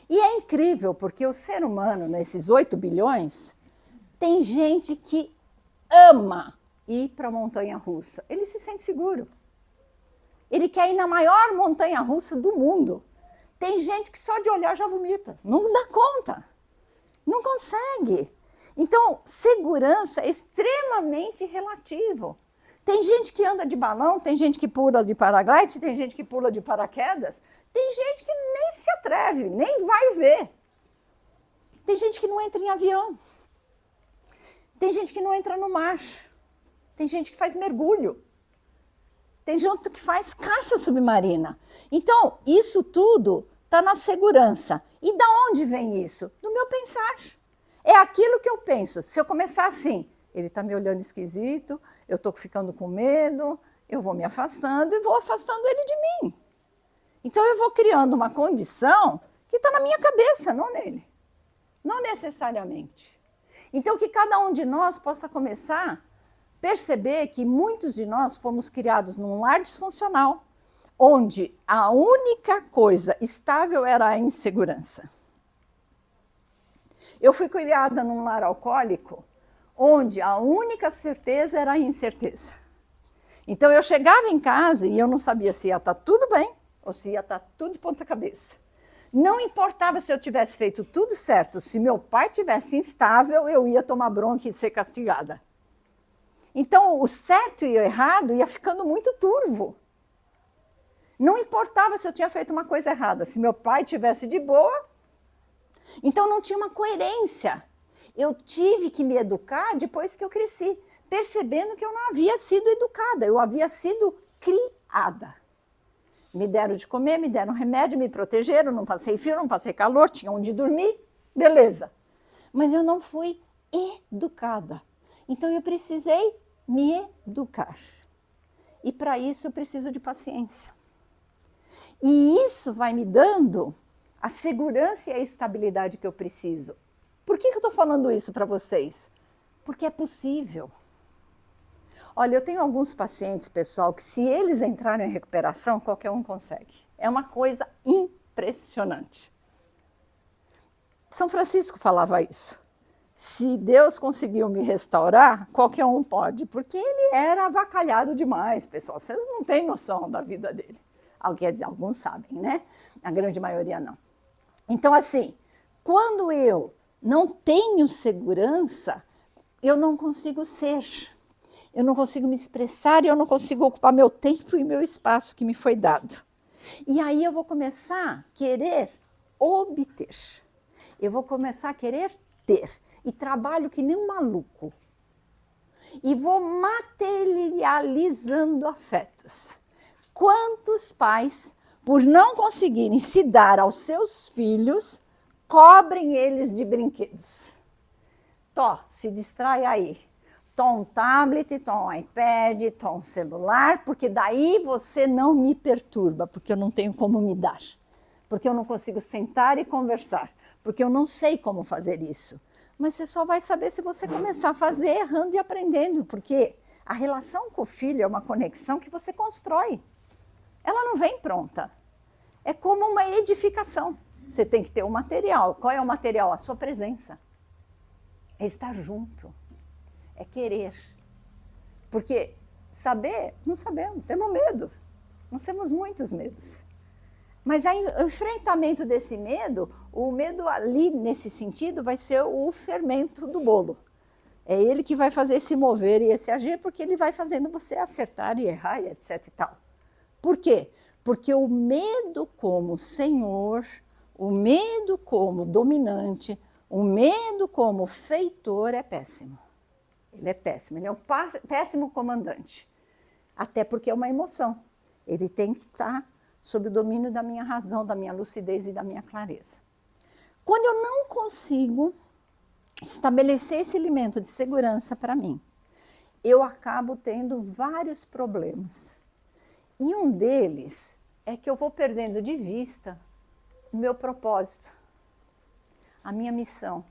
E é incrível, porque o ser humano, nesses 8 bilhões, tem gente que ama ir para a montanha-russa. Ele se sente seguro. Ele quer ir na maior montanha-russa do mundo. Tem gente que só de olhar já vomita. Não dá conta. Não consegue. Então, segurança é extremamente relativo. Tem gente que anda de balão, tem gente que pula de paraglide, tem gente que pula de paraquedas, tem gente que nem se atreve, nem vai ver. Tem gente que não entra em avião. Tem gente que não entra no mar. Tem gente que faz mergulho. Tem gente que faz caça submarina. Então, isso tudo está na segurança. E da onde vem isso? Do meu pensar. É aquilo que eu penso. Se eu começar assim, ele está me olhando esquisito, eu estou ficando com medo, eu vou me afastando e vou afastando ele de mim. Então eu vou criando uma condição que está na minha cabeça, não nele. Não necessariamente. Então que cada um de nós possa começar a perceber que muitos de nós fomos criados num lar disfuncional, onde a única coisa estável era a insegurança. Eu fui criada num lar alcoólico, onde a única certeza era a incerteza. Então eu chegava em casa e eu não sabia se ia estar tudo bem ou se ia estar tudo de ponta cabeça. Não importava se eu tivesse feito tudo certo, se meu pai tivesse instável, eu ia tomar bronca e ser castigada. Então o certo e o errado ia ficando muito turvo. Não importava se eu tinha feito uma coisa errada, se meu pai tivesse de boa, então não tinha uma coerência. Eu tive que me educar depois que eu cresci, percebendo que eu não havia sido educada, eu havia sido criada. Me deram de comer, me deram remédio, me protegeram, não passei frio, não passei calor, tinha onde dormir, beleza. Mas eu não fui educada. Então eu precisei me educar. E para isso eu preciso de paciência. E isso vai me dando a segurança e a estabilidade que eu preciso. Por que eu estou falando isso para vocês? Porque é possível. Olha, eu tenho alguns pacientes, pessoal, que se eles entrarem em recuperação, qualquer um consegue. É uma coisa impressionante. São Francisco falava isso. Se Deus conseguiu me restaurar, qualquer um pode, porque ele era avacalhado demais, pessoal. Vocês não têm noção da vida dele. Quer dizer, alguns sabem, né? A grande maioria não. Então, assim, quando eu não tenho segurança, eu não consigo ser. Eu não consigo me expressar e eu não consigo ocupar meu tempo e meu espaço que me foi dado. E aí eu vou começar a querer obter. Eu vou começar a querer ter. E trabalho que nem um maluco. E vou materializando afetos. Quantos pais, por não conseguirem se dar aos seus filhos, cobrem eles de brinquedos? Se distrai aí. Um tablet, um iPad, um celular, porque daí você não me perturba, porque eu não tenho como me dar, porque eu não consigo sentar e conversar, porque eu não sei como fazer isso. Mas você só vai saber se você começar a fazer errando e aprendendo, porque a relação com o filho é uma conexão que você constrói. Ela não vem pronta. É como uma edificação. Você tem que ter um material. Qual é o material? A sua presença. É estar junto. É querer. Porque saber, não sabemos, temos medo. Nós temos muitos medos. Mas o enfrentamento desse medo, o medo ali, nesse sentido, vai ser o fermento do bolo. É ele que vai fazer se mover e esse agir, porque ele vai fazendo você acertar e errar e etc e tal. Por quê? Porque o medo como senhor, o medo como dominante, o medo como feitor é péssimo. Ele é péssimo, ele é um péssimo comandante. Até porque é uma emoção. Ele tem que estar sob o domínio da minha razão, da minha lucidez e da minha clareza. Quando eu não consigo estabelecer esse elemento de segurança para mim, eu acabo tendo vários problemas. E um deles é que eu vou perdendo de vista o meu propósito, a minha missão.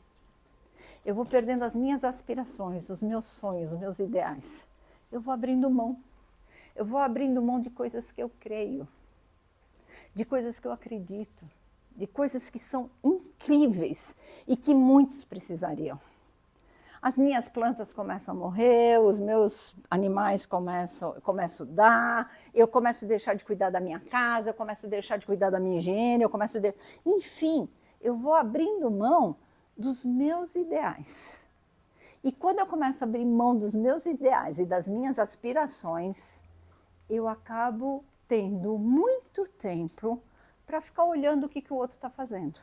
Eu vou perdendo as minhas aspirações, os meus sonhos, os meus ideais. Eu vou abrindo mão. Eu vou abrindo mão de coisas que eu creio, de coisas que eu acredito, de coisas que são incríveis e que muitos precisariam. As minhas plantas começam a morrer, os meus animais começam a dar, eu começo a deixar de cuidar da minha casa, eu começo a deixar de cuidar da minha higiene, enfim, eu vou abrindo mão dos meus ideais. E quando eu começo a abrir mão dos meus ideais e das minhas aspirações, eu acabo tendo muito tempo para ficar olhando o que o outro está fazendo.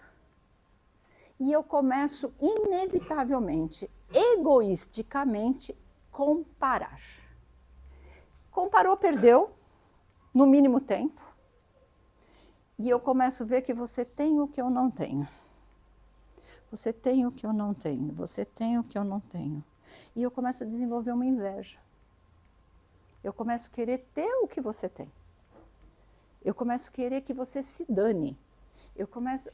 E eu começo, inevitavelmente, egoisticamente, comparar. Comparou, perdeu, no mínimo tempo. E eu começo a ver que você tem o que eu não tenho. Você tem o que eu não tenho, você tem o que eu não tenho. E eu começo a desenvolver uma inveja. Eu começo a querer ter o que você tem. Eu começo a querer que você se dane. Eu começo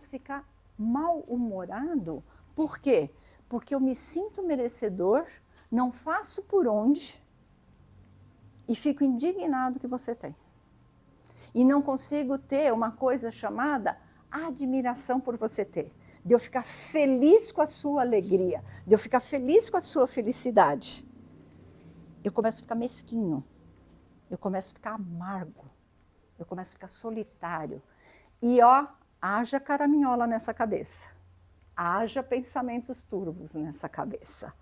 a ficar mal-humorado. Por quê? Porque eu me sinto merecedor, não faço por onde e fico indignado que você tem. E não consigo ter uma coisa chamada admiração por você ter. De eu ficar feliz com a sua alegria, de eu ficar feliz com a sua felicidade. Eu começo a ficar mesquinho, eu começo a ficar amargo, eu começo a ficar solitário. E ó, haja caraminhola nessa cabeça, haja pensamentos turvos nessa cabeça,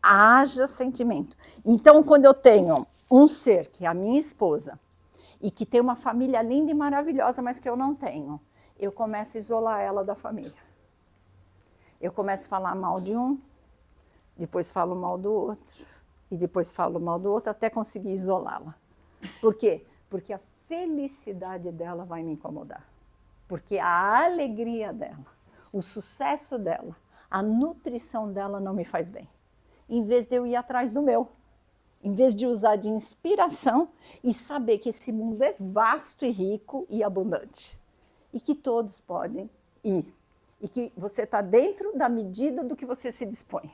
haja sentimento. Então, quando eu tenho um ser, que é a minha esposa, e que tem uma família linda e maravilhosa, mas que eu não tenho, eu começo a isolar ela da família. Eu começo a falar mal de um, depois falo mal do outro, e depois falo mal do outro, até conseguir isolá-la. Por quê? Porque a felicidade dela vai me incomodar. Porque a alegria dela, o sucesso dela, a nutrição dela não me faz bem. Em vez de eu ir atrás do meu, em vez de usar de inspiração e saber que esse mundo é vasto e rico e abundante. E que todos podem ir. E que você está dentro da medida do que você se dispõe.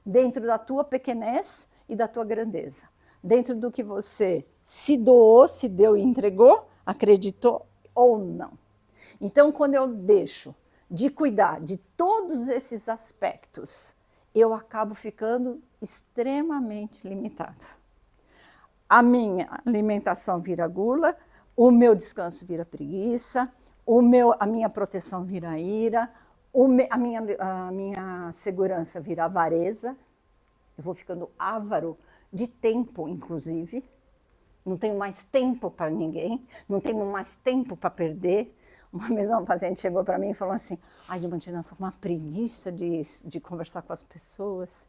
Dentro da tua pequenez e da tua grandeza. Dentro do que você se doou, se deu e entregou, acreditou ou não. Então, quando eu deixo de cuidar de todos esses aspectos, eu acabo ficando extremamente limitado. A minha alimentação vira gula, o meu descanso vira preguiça, a minha proteção vira ira, a minha segurança vira avareza. Eu vou ficando avaro de tempo, inclusive. Não tenho mais tempo para ninguém, não tenho mais tempo para perder. Uma vez uma paciente chegou para mim e falou assim: ai, Diamantina, estou com uma preguiça de conversar com as pessoas.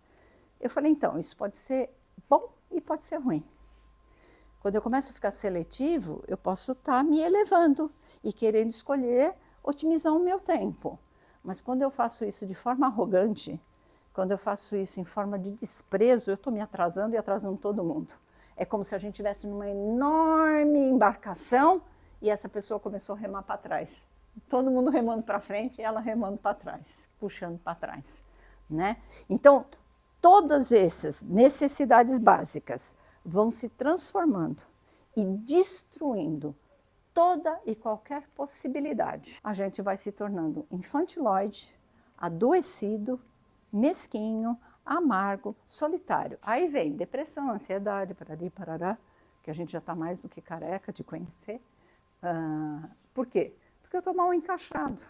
Eu falei, então, isso pode ser bom e pode ser ruim. Quando eu começo a ficar seletivo, eu posso estar me elevando e querendo escolher otimizar o meu tempo. Mas quando eu faço isso de forma arrogante, quando eu faço isso em forma de desprezo, eu estou me atrasando e atrasando todo mundo. É como se a gente estivesse numa enorme embarcação e essa pessoa começou a remar para trás. Todo mundo remando para frente e ela remando para trás, puxando para trás, né? Então, todas essas necessidades básicas vão se transformando e destruindo toda e qualquer possibilidade. A gente vai se tornando infantiloide, adoecido, mesquinho, amargo, solitário. Aí vem depressão, ansiedade, parari, parará, que a gente já está mais do que careca de conhecer. Por quê? Porque eu estou mal encaixado,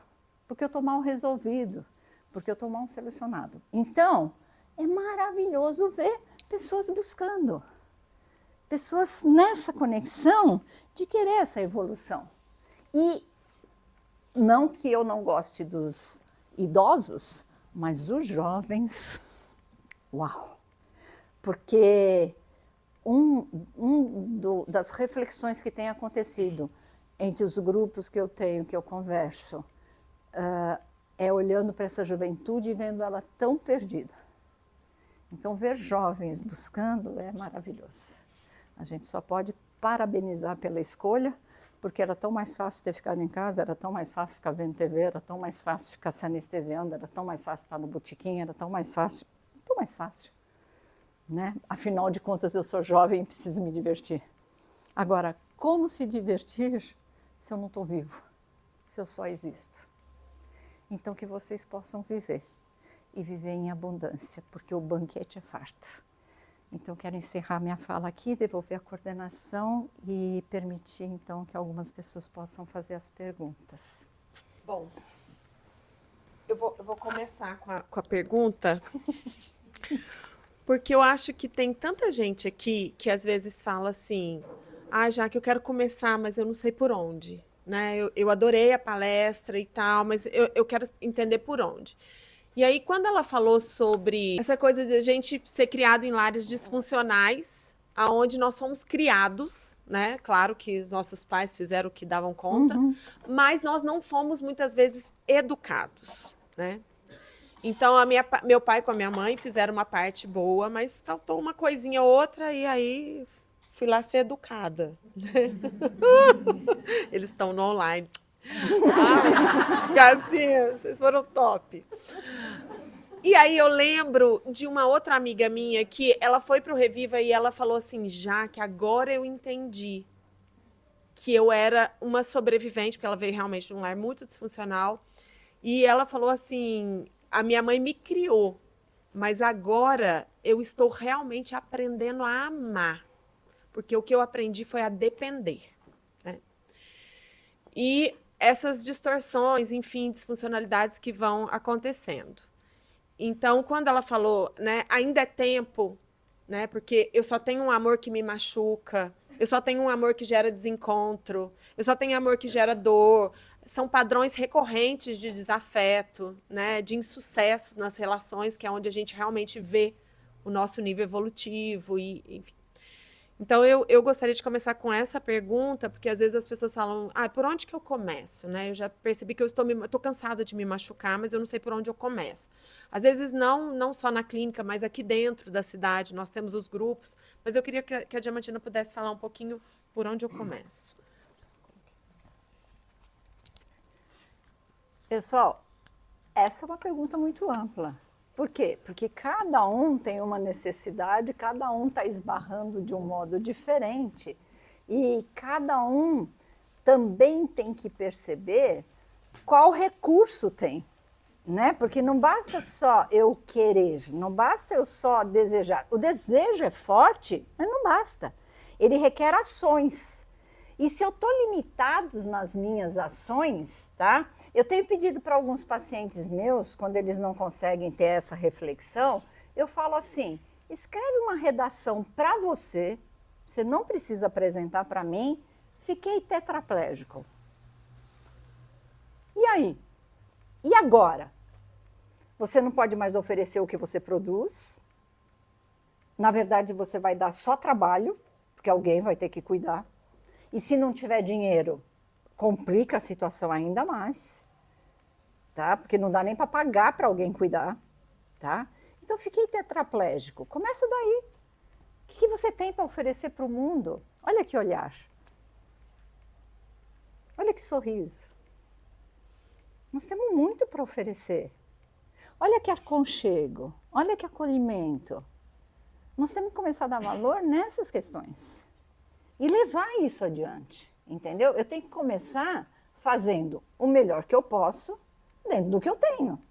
porque eu estou mal resolvido, porque eu estou mal selecionado. Então, é maravilhoso ver pessoas buscando, pessoas nessa conexão de querer essa evolução. E não que eu não goste dos idosos, mas os jovens, uau! Porque das reflexões que tem acontecido entre os grupos que eu tenho, que eu converso, é olhando para essa juventude e vendo ela tão perdida. Então, ver jovens buscando é maravilhoso. A gente só pode parabenizar pela escolha, porque era tão mais fácil ter ficado em casa, era tão mais fácil ficar vendo TV, era tão mais fácil ficar se anestesiando, era tão mais fácil estar no botequim, era tão mais fácil, né? Afinal de contas, eu sou jovem e preciso me divertir. Agora, como se divertir se eu não estou vivo, se eu só existo? Então, que vocês possam viver, e viver em abundância, porque o banquete é farto. Então, quero encerrar minha fala aqui, devolver a coordenação e permitir, então, que algumas pessoas possam fazer as perguntas. Bom, eu vou começar com a pergunta, porque eu acho que tem tanta gente aqui que às vezes fala assim, já que eu quero começar, mas eu não sei por onde, né? Eu adorei a palestra e tal, mas eu quero entender por onde. E aí, quando ela falou sobre essa coisa de a gente ser criado em lares disfuncionais, aonde nós somos criados, né? Claro que os nossos pais fizeram o que davam conta, mas nós não fomos muitas vezes educados, né? Então, meu pai com a minha mãe fizeram uma parte boa, mas faltou uma coisinha ou outra, e aí fui lá ser educada. Eles estão no online. Ai, assim, vocês foram top. E aí eu lembro de uma outra amiga minha que ela foi para o Reviva e ela falou assim, já que agora eu entendi que eu era uma sobrevivente, porque ela veio realmente de um lar muito disfuncional. E ela falou assim, a minha mãe me criou, mas agora eu estou realmente aprendendo a amar. Porque o que eu aprendi foi a depender. Né? E essas distorções, enfim, disfuncionalidades que vão acontecendo. Então, quando ela falou, né, ainda é tempo, né, porque eu só tenho um amor que me machuca, eu só tenho um amor que gera desencontro, eu só tenho amor que gera dor. São padrões recorrentes de desafeto, né, de insucessos nas relações, que é onde a gente realmente vê o nosso nível evolutivo, e, enfim. Então, eu gostaria de começar com essa pergunta, porque às vezes as pessoas falam, por onde que eu começo? Né? Eu já percebi que eu estou cansada de me machucar, mas eu não sei por onde eu começo. Às vezes, não só na clínica, mas aqui dentro da cidade, nós temos os grupos, mas eu queria que a Diamantina pudesse falar um pouquinho por onde eu começo. Pessoal, essa é uma pergunta muito ampla. Por quê? Porque cada um tem uma necessidade, cada um está esbarrando de um modo diferente e cada um também tem que perceber qual recurso tem, né? Porque não basta só eu querer, não basta eu só desejar. O desejo é forte, mas não basta. Ele requer ações. E se eu estou limitado nas minhas ações, tá? Eu tenho pedido para alguns pacientes meus, quando eles não conseguem ter essa reflexão, eu falo assim, escreve uma redação para você não precisa apresentar para mim, fiquei tetraplégico. E aí? E agora? Você não pode mais oferecer o que você produz, na verdade você vai dar só trabalho, porque alguém vai ter que cuidar. E se não tiver dinheiro, complica a situação ainda mais, tá? Porque não dá nem para pagar para alguém cuidar, tá? Então, fiquei tetraplégico. Começa daí. O que você tem para oferecer para o mundo? Olha que olhar. Olha que sorriso. Nós temos muito para oferecer. Olha que aconchego. Olha que acolhimento. Nós temos que começar a dar valor nessas questões. E levar isso adiante, entendeu? Eu tenho que começar fazendo o melhor que eu posso dentro do que eu tenho.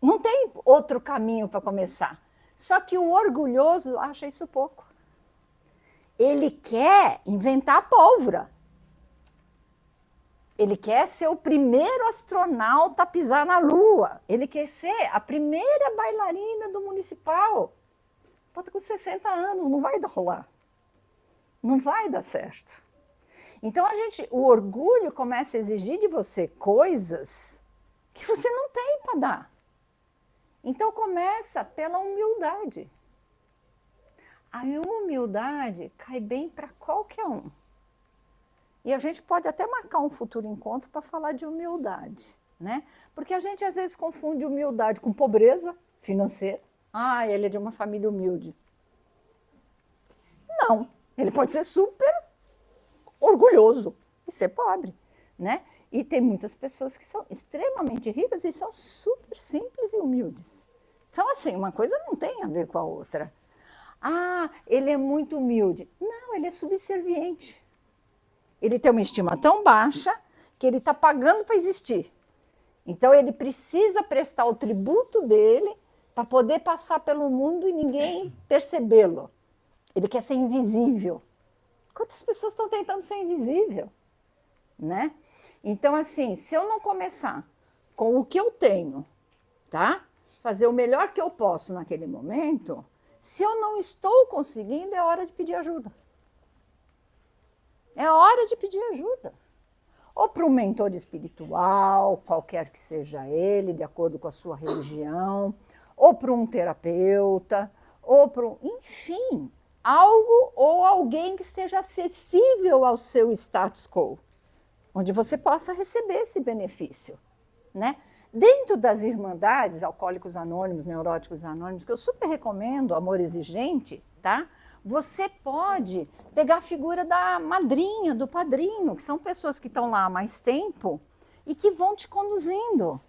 Não tem outro caminho para começar. Só que o orgulhoso acha isso pouco. Ele quer inventar a pólvora. Ele quer ser o primeiro astronauta a pisar na Lua. Ele quer ser a primeira bailarina do municipal. Pode com 60 anos, não vai rolar. Não vai dar certo. Então, o orgulho começa a exigir de você coisas que você não tem para dar. Então, começa pela humildade. A humildade cai bem para qualquer um. E a gente pode até marcar um futuro encontro para falar de humildade, né? Porque a gente às vezes confunde humildade com pobreza financeira. Ele é de uma família humilde. Não. Ele pode ser super orgulhoso e ser pobre, né? E tem muitas pessoas que são extremamente ricas e são super simples e humildes. Então, assim, uma coisa não tem a ver com a outra. Ele é muito humilde. Não, ele é subserviente. Ele tem uma estima tão baixa que ele está pagando para existir. Então, ele precisa prestar o tributo dele para poder passar pelo mundo e ninguém percebê-lo. Ele quer ser invisível. Quantas pessoas estão tentando ser invisível? Né? Então, assim, se eu não começar com o que eu tenho, tá? Fazer o melhor que eu posso naquele momento, se eu não estou conseguindo, é hora de pedir ajuda. É hora de pedir ajuda. Ou para um mentor espiritual, qualquer que seja ele, de acordo com a sua religião, ou para um terapeuta, ou para um... Enfim, algo ou alguém que esteja acessível ao seu status quo, onde você possa receber esse benefício, né? Dentro das irmandades, Alcoólicos Anônimos, Neuróticos Anônimos, que eu super recomendo, Amor Exigente, tá? Você pode pegar a figura da madrinha, do padrinho, que são pessoas que estão lá há mais tempo e que vão te conduzindo,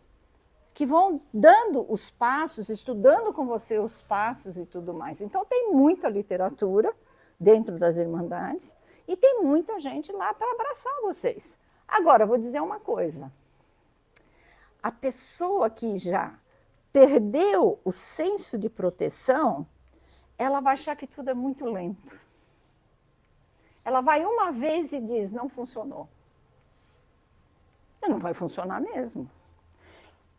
que vão dando os passos, estudando com você os passos e tudo mais. Então, tem muita literatura dentro das irmandades e tem muita gente lá para abraçar vocês. Agora, vou dizer uma coisa. A pessoa que já perdeu o senso de proteção, ela vai achar que tudo é muito lento. Ela vai uma vez e diz, não funcionou. E não vai funcionar mesmo.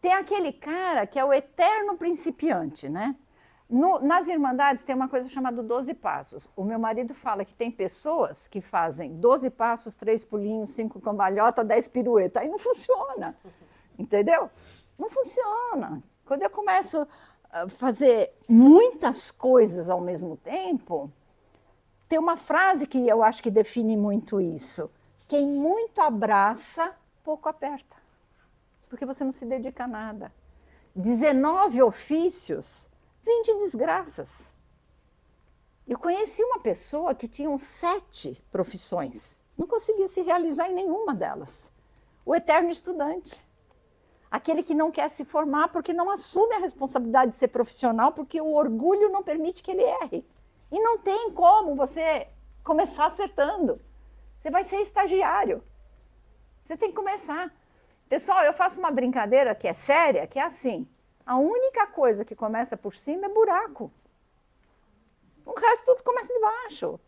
Tem aquele cara que é o eterno principiante, né? Nas Irmandades tem uma coisa chamada 12 passos. O meu marido fala que tem pessoas que fazem 12 passos, 3 pulinhos, 5 cambalhotas, 10 piruetas. Aí não funciona, entendeu? Não funciona. Quando eu começo a fazer muitas coisas ao mesmo tempo, tem uma frase que eu acho que define muito isso. Quem muito abraça, pouco aperta. Porque você não se dedica a nada. 19 ofícios, 20 desgraças. Eu conheci uma pessoa que tinha 7 profissões. Não conseguia se realizar em nenhuma delas. O eterno estudante. Aquele que não quer se formar porque não assume a responsabilidade de ser profissional, porque o orgulho não permite que ele erre. E não tem como você começar acertando. Você vai ser estagiário. Você tem que começar. Pessoal, eu faço uma brincadeira que é séria, que é assim. A única coisa que começa por cima é buraco. O resto tudo começa de baixo.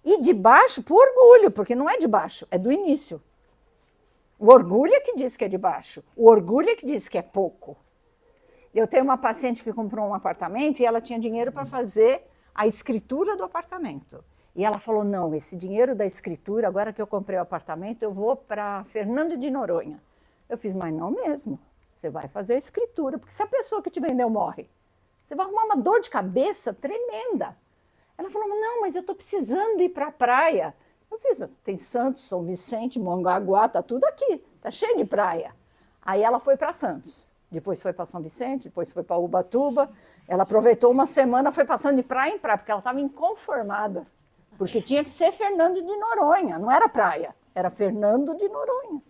E de baixo por orgulho, porque não é de baixo, é do início. O orgulho é que diz que é de baixo. O orgulho é que diz que é pouco. Eu tenho uma paciente que comprou um apartamento e ela tinha dinheiro para fazer a escritura do apartamento. E ela falou, não, esse dinheiro da escritura, agora que eu comprei o apartamento, eu vou para Fernando de Noronha. Eu fiz, mas não mesmo. Você vai fazer a escritura, porque se a pessoa que te vendeu morre, você vai arrumar uma dor de cabeça tremenda. Ela falou, não, mas eu estou precisando ir para a praia. Eu fiz, tem Santos, São Vicente, Mongaguá, tá tudo aqui, tá cheio de praia. Aí ela foi para Santos, depois foi para São Vicente, depois foi para Ubatuba. Ela aproveitou uma semana, foi passando de praia em praia, porque ela estava inconformada. Porque tinha que ser Fernando de Noronha, não era praia, era Fernando de Noronha.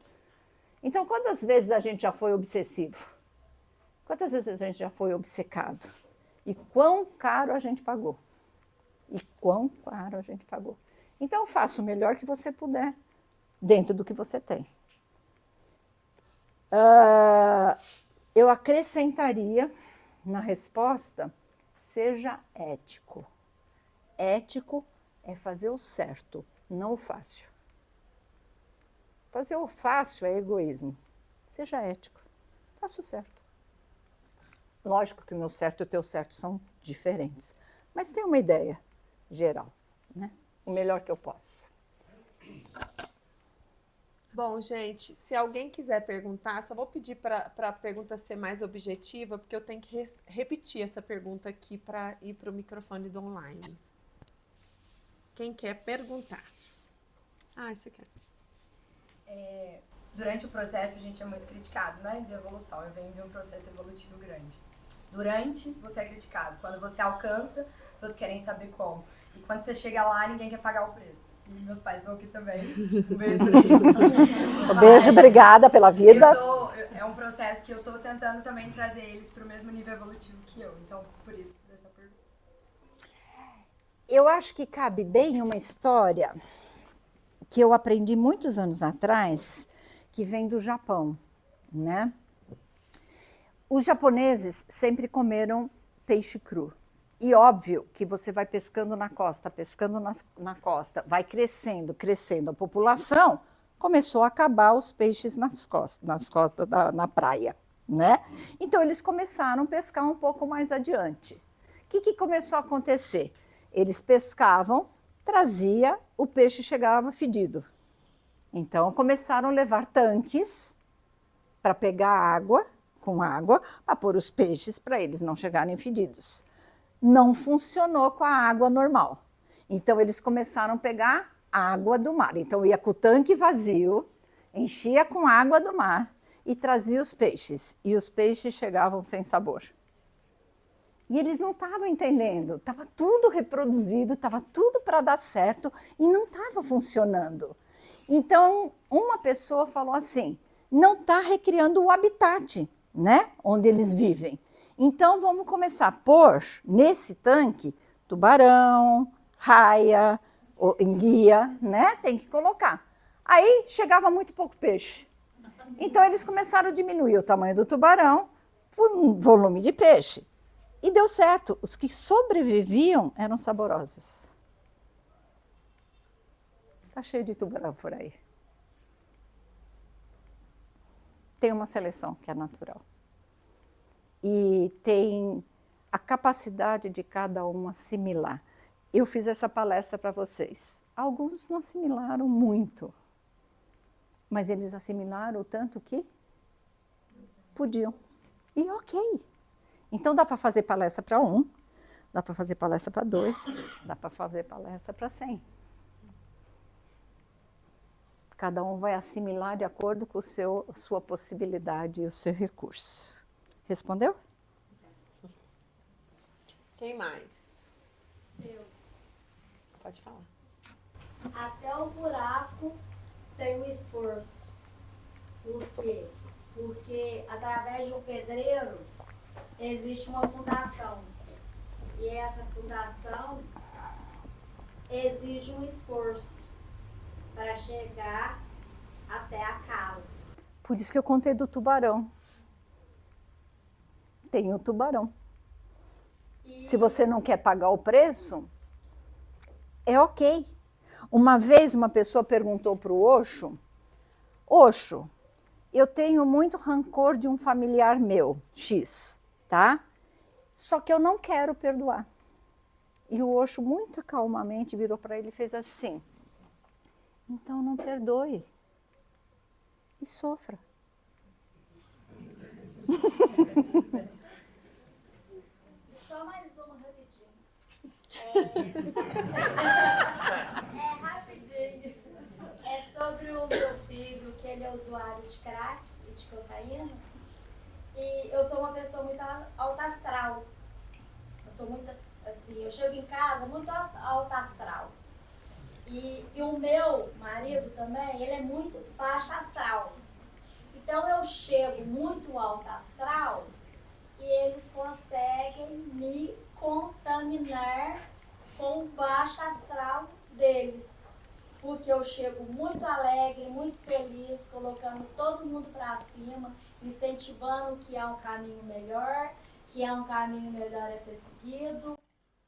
Então, quantas vezes a gente já foi obsessivo? Quantas vezes a gente já foi obcecado? E quão caro a gente pagou? E quão caro a gente pagou? Então, faça o melhor que você puder, dentro do que você tem. Eu acrescentaria na resposta, seja ético. Ético é fazer o certo, não o fácil. Fazer o fácil é egoísmo. Seja ético, faça o certo. Lógico que o meu certo e o teu certo são diferentes, mas tem uma ideia geral, né? O melhor que eu posso. Bom, gente, se alguém quiser perguntar, só vou pedir para a pergunta ser mais objetiva, porque eu tenho que repetir essa pergunta aqui para ir para o microfone do online. Quem quer perguntar? Você quer. Durante o processo, a gente é muito criticado, né, de evolução. Eu venho de um processo evolutivo grande. Durante, você é criticado. Quando você alcança, todos querem saber como. E quando você chega lá, ninguém quer pagar o preço. E meus pais estão aqui também. Um beijo. Um beijo, obrigada pela vida. É um processo que eu estou tentando também trazer eles para o mesmo nível evolutivo que eu. Então, por isso, dessa pergunta. Eu acho que cabe bem uma história que eu aprendi muitos anos atrás, que vem do Japão, né? Os japoneses sempre comeram peixe cru. E óbvio que você vai pescando na costa, na costa, vai crescendo, crescendo. A população começou a acabar os peixes nas costas na praia, né? Então, eles começaram a pescar um pouco mais adiante. O que começou a acontecer? Eles pescavam, trazia, o peixe chegava fedido. Então, começaram a levar tanques para pegar água, para pôr os peixes para eles não chegarem fedidos. Não funcionou com a água normal. Então, eles começaram a pegar água do mar. Então, ia com o tanque vazio, enchia com água do mar e trazia os peixes. E os peixes chegavam sem sabor. E eles não estavam entendendo. Estava tudo reproduzido, estava tudo para dar certo e não estava funcionando. Então, uma pessoa falou assim, não está recriando o habitat, né, onde eles vivem. Então, vamos começar a pôr nesse tanque tubarão, raia, enguia, né? Tem que colocar. Aí chegava muito pouco peixe. Então eles começaram a diminuir o tamanho do tubarão por um volume de peixe. E deu certo. Os que sobreviviam eram saborosos. Está cheio de tubarão por aí. Tem uma seleção que é natural. E tem a capacidade de cada um assimilar. Eu fiz essa palestra para vocês. Alguns não assimilaram muito, mas eles assimilaram o tanto que podiam. E ok. Então dá para fazer palestra para 1, dá para fazer palestra para 2, dá para fazer palestra para 100. Cada um vai assimilar de acordo com a sua possibilidade e o seu recurso. Respondeu? Quem mais? Eu. Pode falar. Até o buraco tem um esforço. Por quê? Porque através de um pedreiro existe uma fundação. E essa fundação exige um esforço para chegar até a casa. Por isso que eu contei do tubarão. Tem o tubarão. Se você não quer pagar o preço, é ok. Uma vez uma pessoa perguntou para o Osho, Osho, eu tenho muito rancor de um familiar meu, X, tá? Só que eu não quero perdoar. E o Osho, muito calmamente, virou para ele e fez assim, então não perdoe e sofra. Só mais uma rapidinho. Rapidinho. É sobre o meu filho, que ele é usuário de crack e de cocaína. E eu sou uma pessoa muito alta astral. Eu sou muito, assim, eu chego em casa muito alta astral. E o meu marido também, ele é muito baixa astral. Então eu chego muito alta astral e eles conseguem me contaminar com o baixo astral deles. Porque eu chego muito alegre, muito feliz, colocando todo mundo para cima, incentivando que há um caminho melhor, que há um caminho melhor a ser seguido,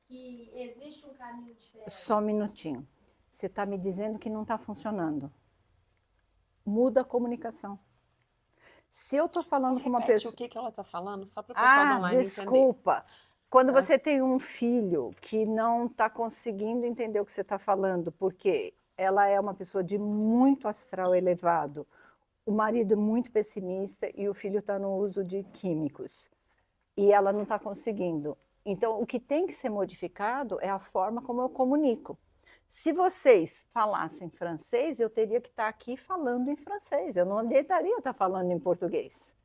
que existe um caminho diferente. Só um minutinho. Você está me dizendo que não está funcionando. Muda a comunicação. Se eu estou falando com uma pessoa... O que ela está falando, só para o pessoal do online desculpa. entender. Quando você tem um filho que não está conseguindo entender o que você está falando, porque ela é uma pessoa de muito astral elevado, o marido é muito pessimista e o filho está no uso de químicos. E ela não está conseguindo. Então, o que tem que ser modificado é a forma como eu comunico. Se vocês falassem francês, eu teria que estar aqui falando em francês. Eu não deveria estar falando em português.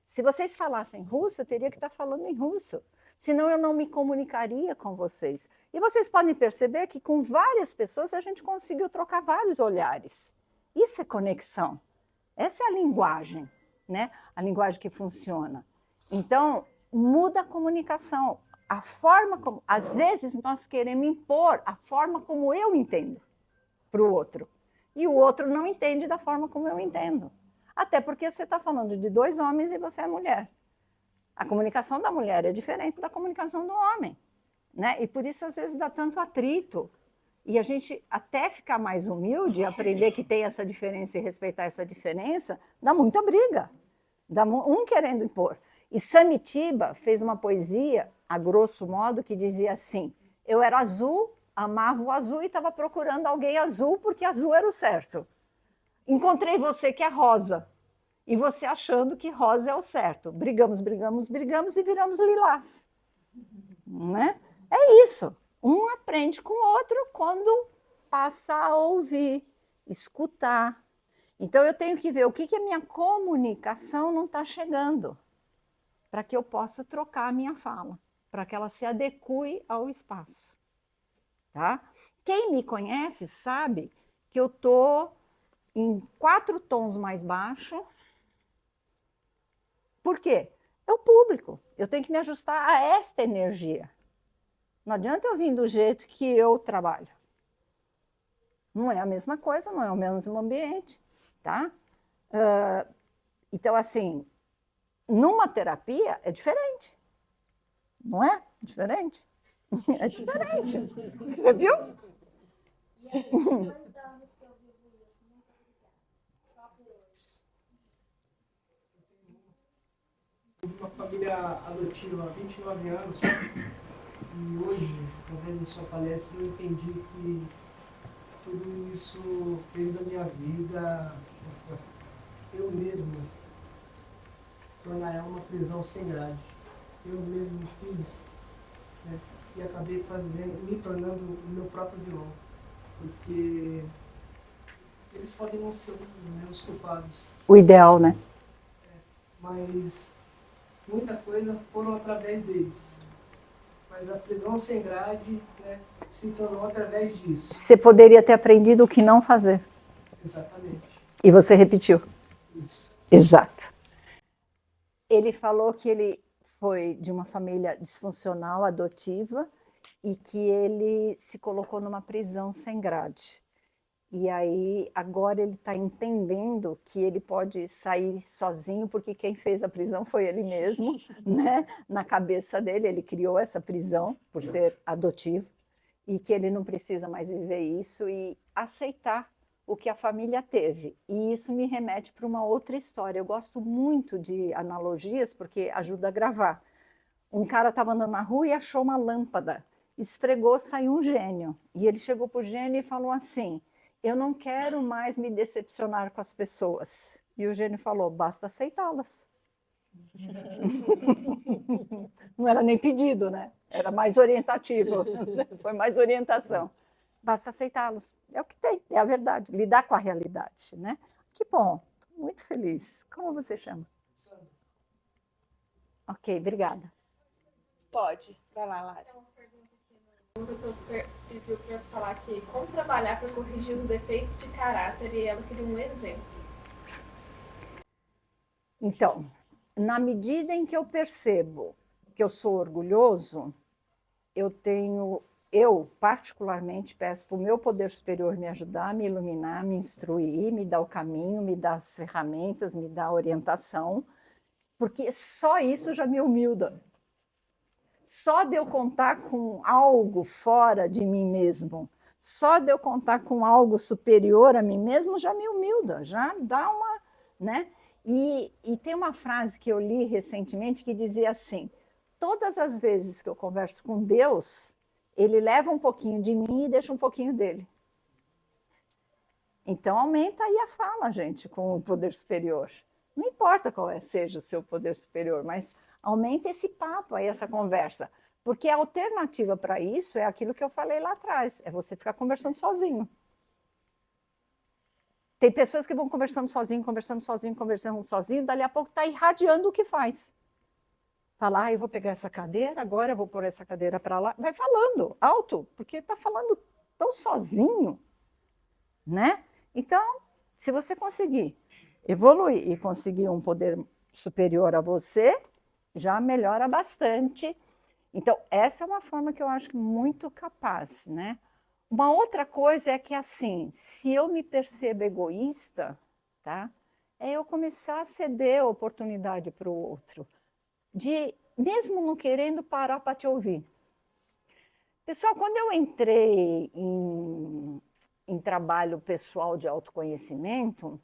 Se vocês falassem russo, eu teria que estar falando em russo. Senão eu não me comunicaria com vocês. E vocês podem perceber que com várias pessoas a gente conseguiu trocar vários olhares. Isso é conexão. Essa é a linguagem, né? A linguagem que funciona. Então, muda a comunicação. A forma como, às vezes, nós queremos impor a forma como eu entendo para o outro. E o outro não entende da forma como eu entendo. Até porque você está falando de 2 homens e você é mulher. A comunicação da mulher é diferente da comunicação do homem, né? E por isso, às vezes, dá tanto atrito. E a gente, até ficar mais humilde, aprender que tem essa diferença e respeitar essa diferença, dá muita briga. Dá um querendo impor. E Samitiba fez uma poesia, a grosso modo, que dizia assim, eu era azul, amava o azul e estava procurando alguém azul, porque azul era o certo. Encontrei você que é rosa, e você achando que rosa é o certo. Brigamos, brigamos, brigamos e viramos lilás. Né? É isso. Um aprende com o outro quando passa a ouvir, escutar. Então, eu tenho que ver o que a minha comunicação não está chegando, para que eu possa trocar a minha fala, para que ela se adeque ao espaço. Tá? Quem me conhece sabe que eu estou em 4 tons mais baixo. Por quê? É o público. Eu tenho que me ajustar a esta energia. Não adianta eu vir do jeito que eu trabalho. Não é a mesma coisa, não é o mesmo ambiente. Tá? Então, assim, numa terapia é diferente. Não é? Diferente? É diferente. Você viu? E aí, 2 anos que eu vivo isso. Muito obrigada. Só por hoje. Uma família adotiva há 29 anos e hoje, através da sua palestra, eu entendi que tudo isso fez da minha vida eu mesmo tornar ela uma prisão sem grade. Eu mesmo fiz, né, e acabei me tornando o meu próprio vilão, porque eles podem não ser os culpados. O ideal, né? Mas muita coisa foram através deles. Mas a prisão sem grade, né, se tornou através disso. Você poderia ter aprendido o que não fazer. Exatamente. E você repetiu. Isso. Exato. Ele falou que ele foi de uma família disfuncional, adotiva, e que ele se colocou numa prisão sem grade. E aí, agora ele está entendendo que ele pode sair sozinho, porque quem fez a prisão foi ele mesmo, né? Na cabeça dele, ele criou essa prisão por ser adotivo, e que ele não precisa mais viver isso e aceitar o que a família teve. E isso me remete para uma outra história. Eu gosto muito de analogias, porque ajuda a gravar. Um cara estava andando na rua e achou uma lâmpada, esfregou, saiu um gênio. E ele chegou para o gênio e falou assim: eu não quero mais me decepcionar com as pessoas. E o gênio falou: basta aceitá-las. Não era nem pedido, né? Era mais orientativo. Foi mais orientação. Basta aceitá-los. É o que tem, é a verdade. Lidar com a realidade, né? Que bom, estou muito feliz. Como você chama? Ok, obrigada. Pode. Vai lá, Lara. Uma pessoa pediu para eu falar aqui como trabalhar para corrigir os defeitos de caráter e ela queria um exemplo. Então, na medida em que eu percebo que eu sou orgulhoso, eu particularmente peço para o meu poder superior me ajudar, me iluminar, me instruir, me dar o caminho, me dar as ferramentas, me dar a orientação, porque só isso já me humilda. Só de eu contar com algo fora de mim mesmo, só de eu contar com algo superior a mim mesmo, já me humilda, já dá uma, né? E tem uma frase que eu li recentemente que dizia assim: todas as vezes que eu converso com Deus, ele leva um pouquinho de mim e deixa um pouquinho dele. Então aumenta aí a fala, gente, com o poder superior. Não importa qual seja o seu poder superior, mas aumenta esse papo aí, essa conversa. Porque a alternativa para isso é aquilo que eu falei lá atrás, é você ficar conversando sozinho. Tem pessoas que vão conversando sozinho, dali a pouco está irradiando o que faz. Fala, eu vou pegar essa cadeira, agora eu vou pôr essa cadeira para lá. Vai falando alto, porque está falando tão sozinho, né? Então, se você conseguir evoluir e conseguir um poder superior a você, já melhora bastante. Então, essa é uma forma que eu acho muito capaz, né? Uma outra coisa é que, assim, se eu me percebo egoísta, tá? É eu começar a ceder a oportunidade para o outro, de, mesmo não querendo, parar para te ouvir. Pessoal, quando eu entrei em trabalho pessoal de autoconhecimento,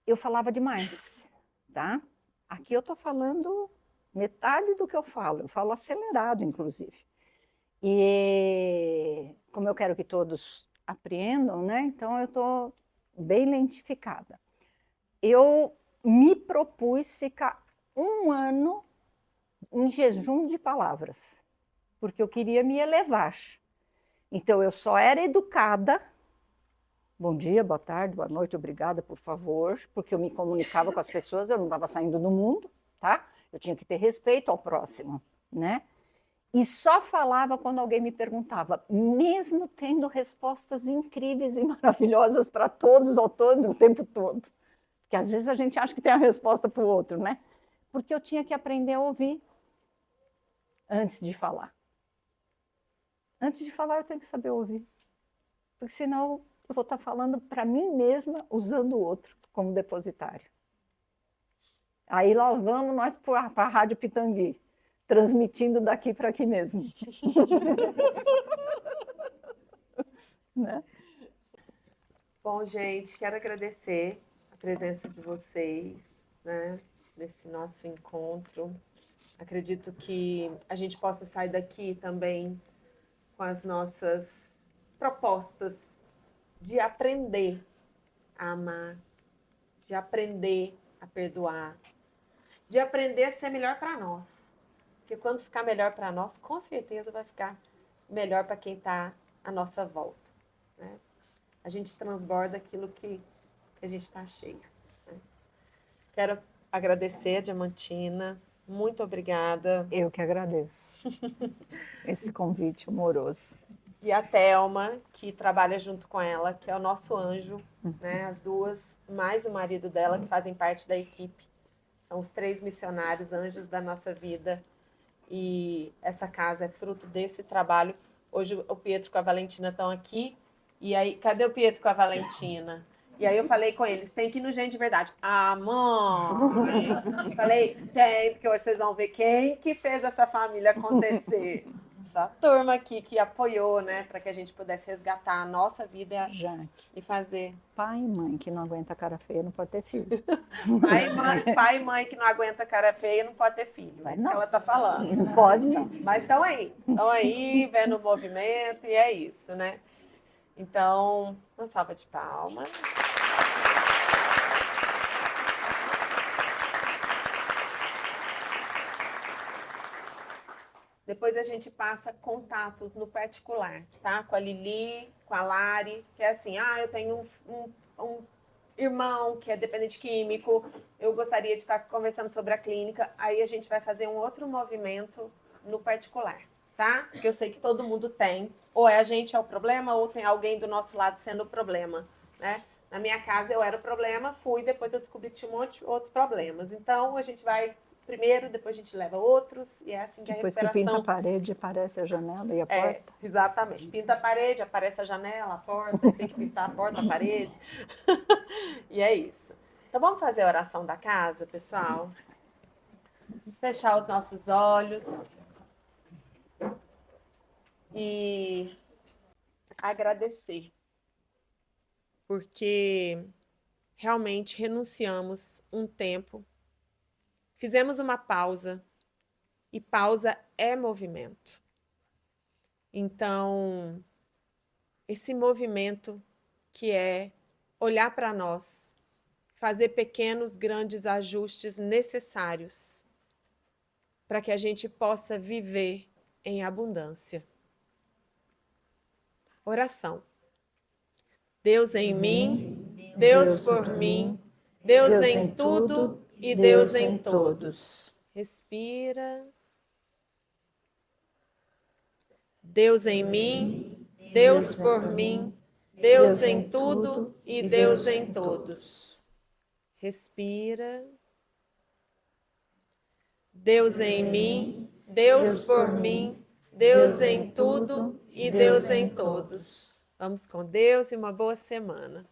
eu falava demais, tá? Aqui eu estou falando metade do que eu falo acelerado, inclusive. E como eu quero que todos apreendam, né? Então eu estou bem lentificada. Eu me propus ficar 1 ano em jejum de palavras, porque eu queria me elevar. Então eu só era educada, Bom dia, boa tarde, boa noite, obrigada, por favor, porque eu me comunicava com as pessoas, eu não estava saindo do mundo, tá? Eu tinha que ter respeito ao próximo, né? E só falava quando alguém me perguntava, mesmo tendo respostas incríveis e maravilhosas para todos ao todo, o tempo todo. Porque às vezes a gente acha que tem a resposta para o outro, né? Porque eu tinha que aprender a ouvir antes de falar. Antes de falar, eu tenho que saber ouvir. Porque senão eu vou estar falando para mim mesma, usando o outro como depositário. Aí lá vamos nós para a Rádio Pitangui, transmitindo daqui para aqui mesmo. Né? Bom, gente, quero agradecer a presença de vocês, né, nesse nosso encontro. Acredito que a gente possa sair daqui também com as nossas propostas de aprender a amar, de aprender a perdoar, de aprender a ser melhor para nós. Porque quando ficar melhor para nós, com certeza vai ficar melhor para quem está à nossa volta, né? A gente transborda aquilo que a gente está cheio, né? Quero agradecer a Diamantina. Muito obrigada. Eu que agradeço esse convite amoroso. E a Thelma, que trabalha junto com ela, que é o nosso anjo, né? As duas, mais o marido dela, que fazem parte da equipe. São os 3 missionários, anjos da nossa vida. E essa casa é fruto desse trabalho. Hoje o Pietro com a Valentina estão aqui. E aí, cadê o Pietro com a Valentina? E aí eu falei com eles, tem que ir no Gente de Verdade. Ah, mãe! Falei, tem, porque hoje vocês vão ver quem que fez essa família acontecer. Essa turma aqui que apoiou, né, para que a gente pudesse resgatar a nossa vida e fazer. Pai e mãe que não aguenta cara feia não pode ter filho. Pai e mãe que não aguenta cara feia não pode ter filho. É isso que ela está falando. Não pode, não. Mas estão aí, vendo o movimento, e é isso, né? Então, uma salva de palmas. Depois a gente passa contatos no particular, tá? Com a Lili, com a Lari, que é assim, eu tenho um irmão que é dependente químico, eu gostaria de estar conversando sobre a clínica, aí a gente vai fazer um outro movimento no particular, tá? Porque eu sei que todo mundo tem, ou a gente é o problema, ou tem alguém do nosso lado sendo o problema, né? Na minha casa eu era o problema, depois eu descobri que tinha um monte de outros problemas. Então a gente vai primeiro, depois a gente leva outros, e é assim que depois a recuperação... Depois que pinta a parede, aparece a janela e a porta. Exatamente. Pinta a parede, aparece a janela, a porta, tem que pintar a porta, a parede. E é isso. Então vamos fazer a oração da casa, pessoal? Vamos fechar os nossos olhos e agradecer. Porque realmente renunciamos um tempo. Fizemos uma pausa, e pausa é movimento. Então, esse movimento que é olhar para nós, fazer pequenos, grandes ajustes necessários para que a gente possa viver em abundância. Oração. Deus em mim, Deus por mim, Deus em tudo e Deus em todos. Respira. Deus em mim, Deus por mim, Deus em tudo e Deus em todos. Respira. Deus em mim, Deus por mim, Deus em tudo e Deus em todos. Vamos com Deus e uma boa semana.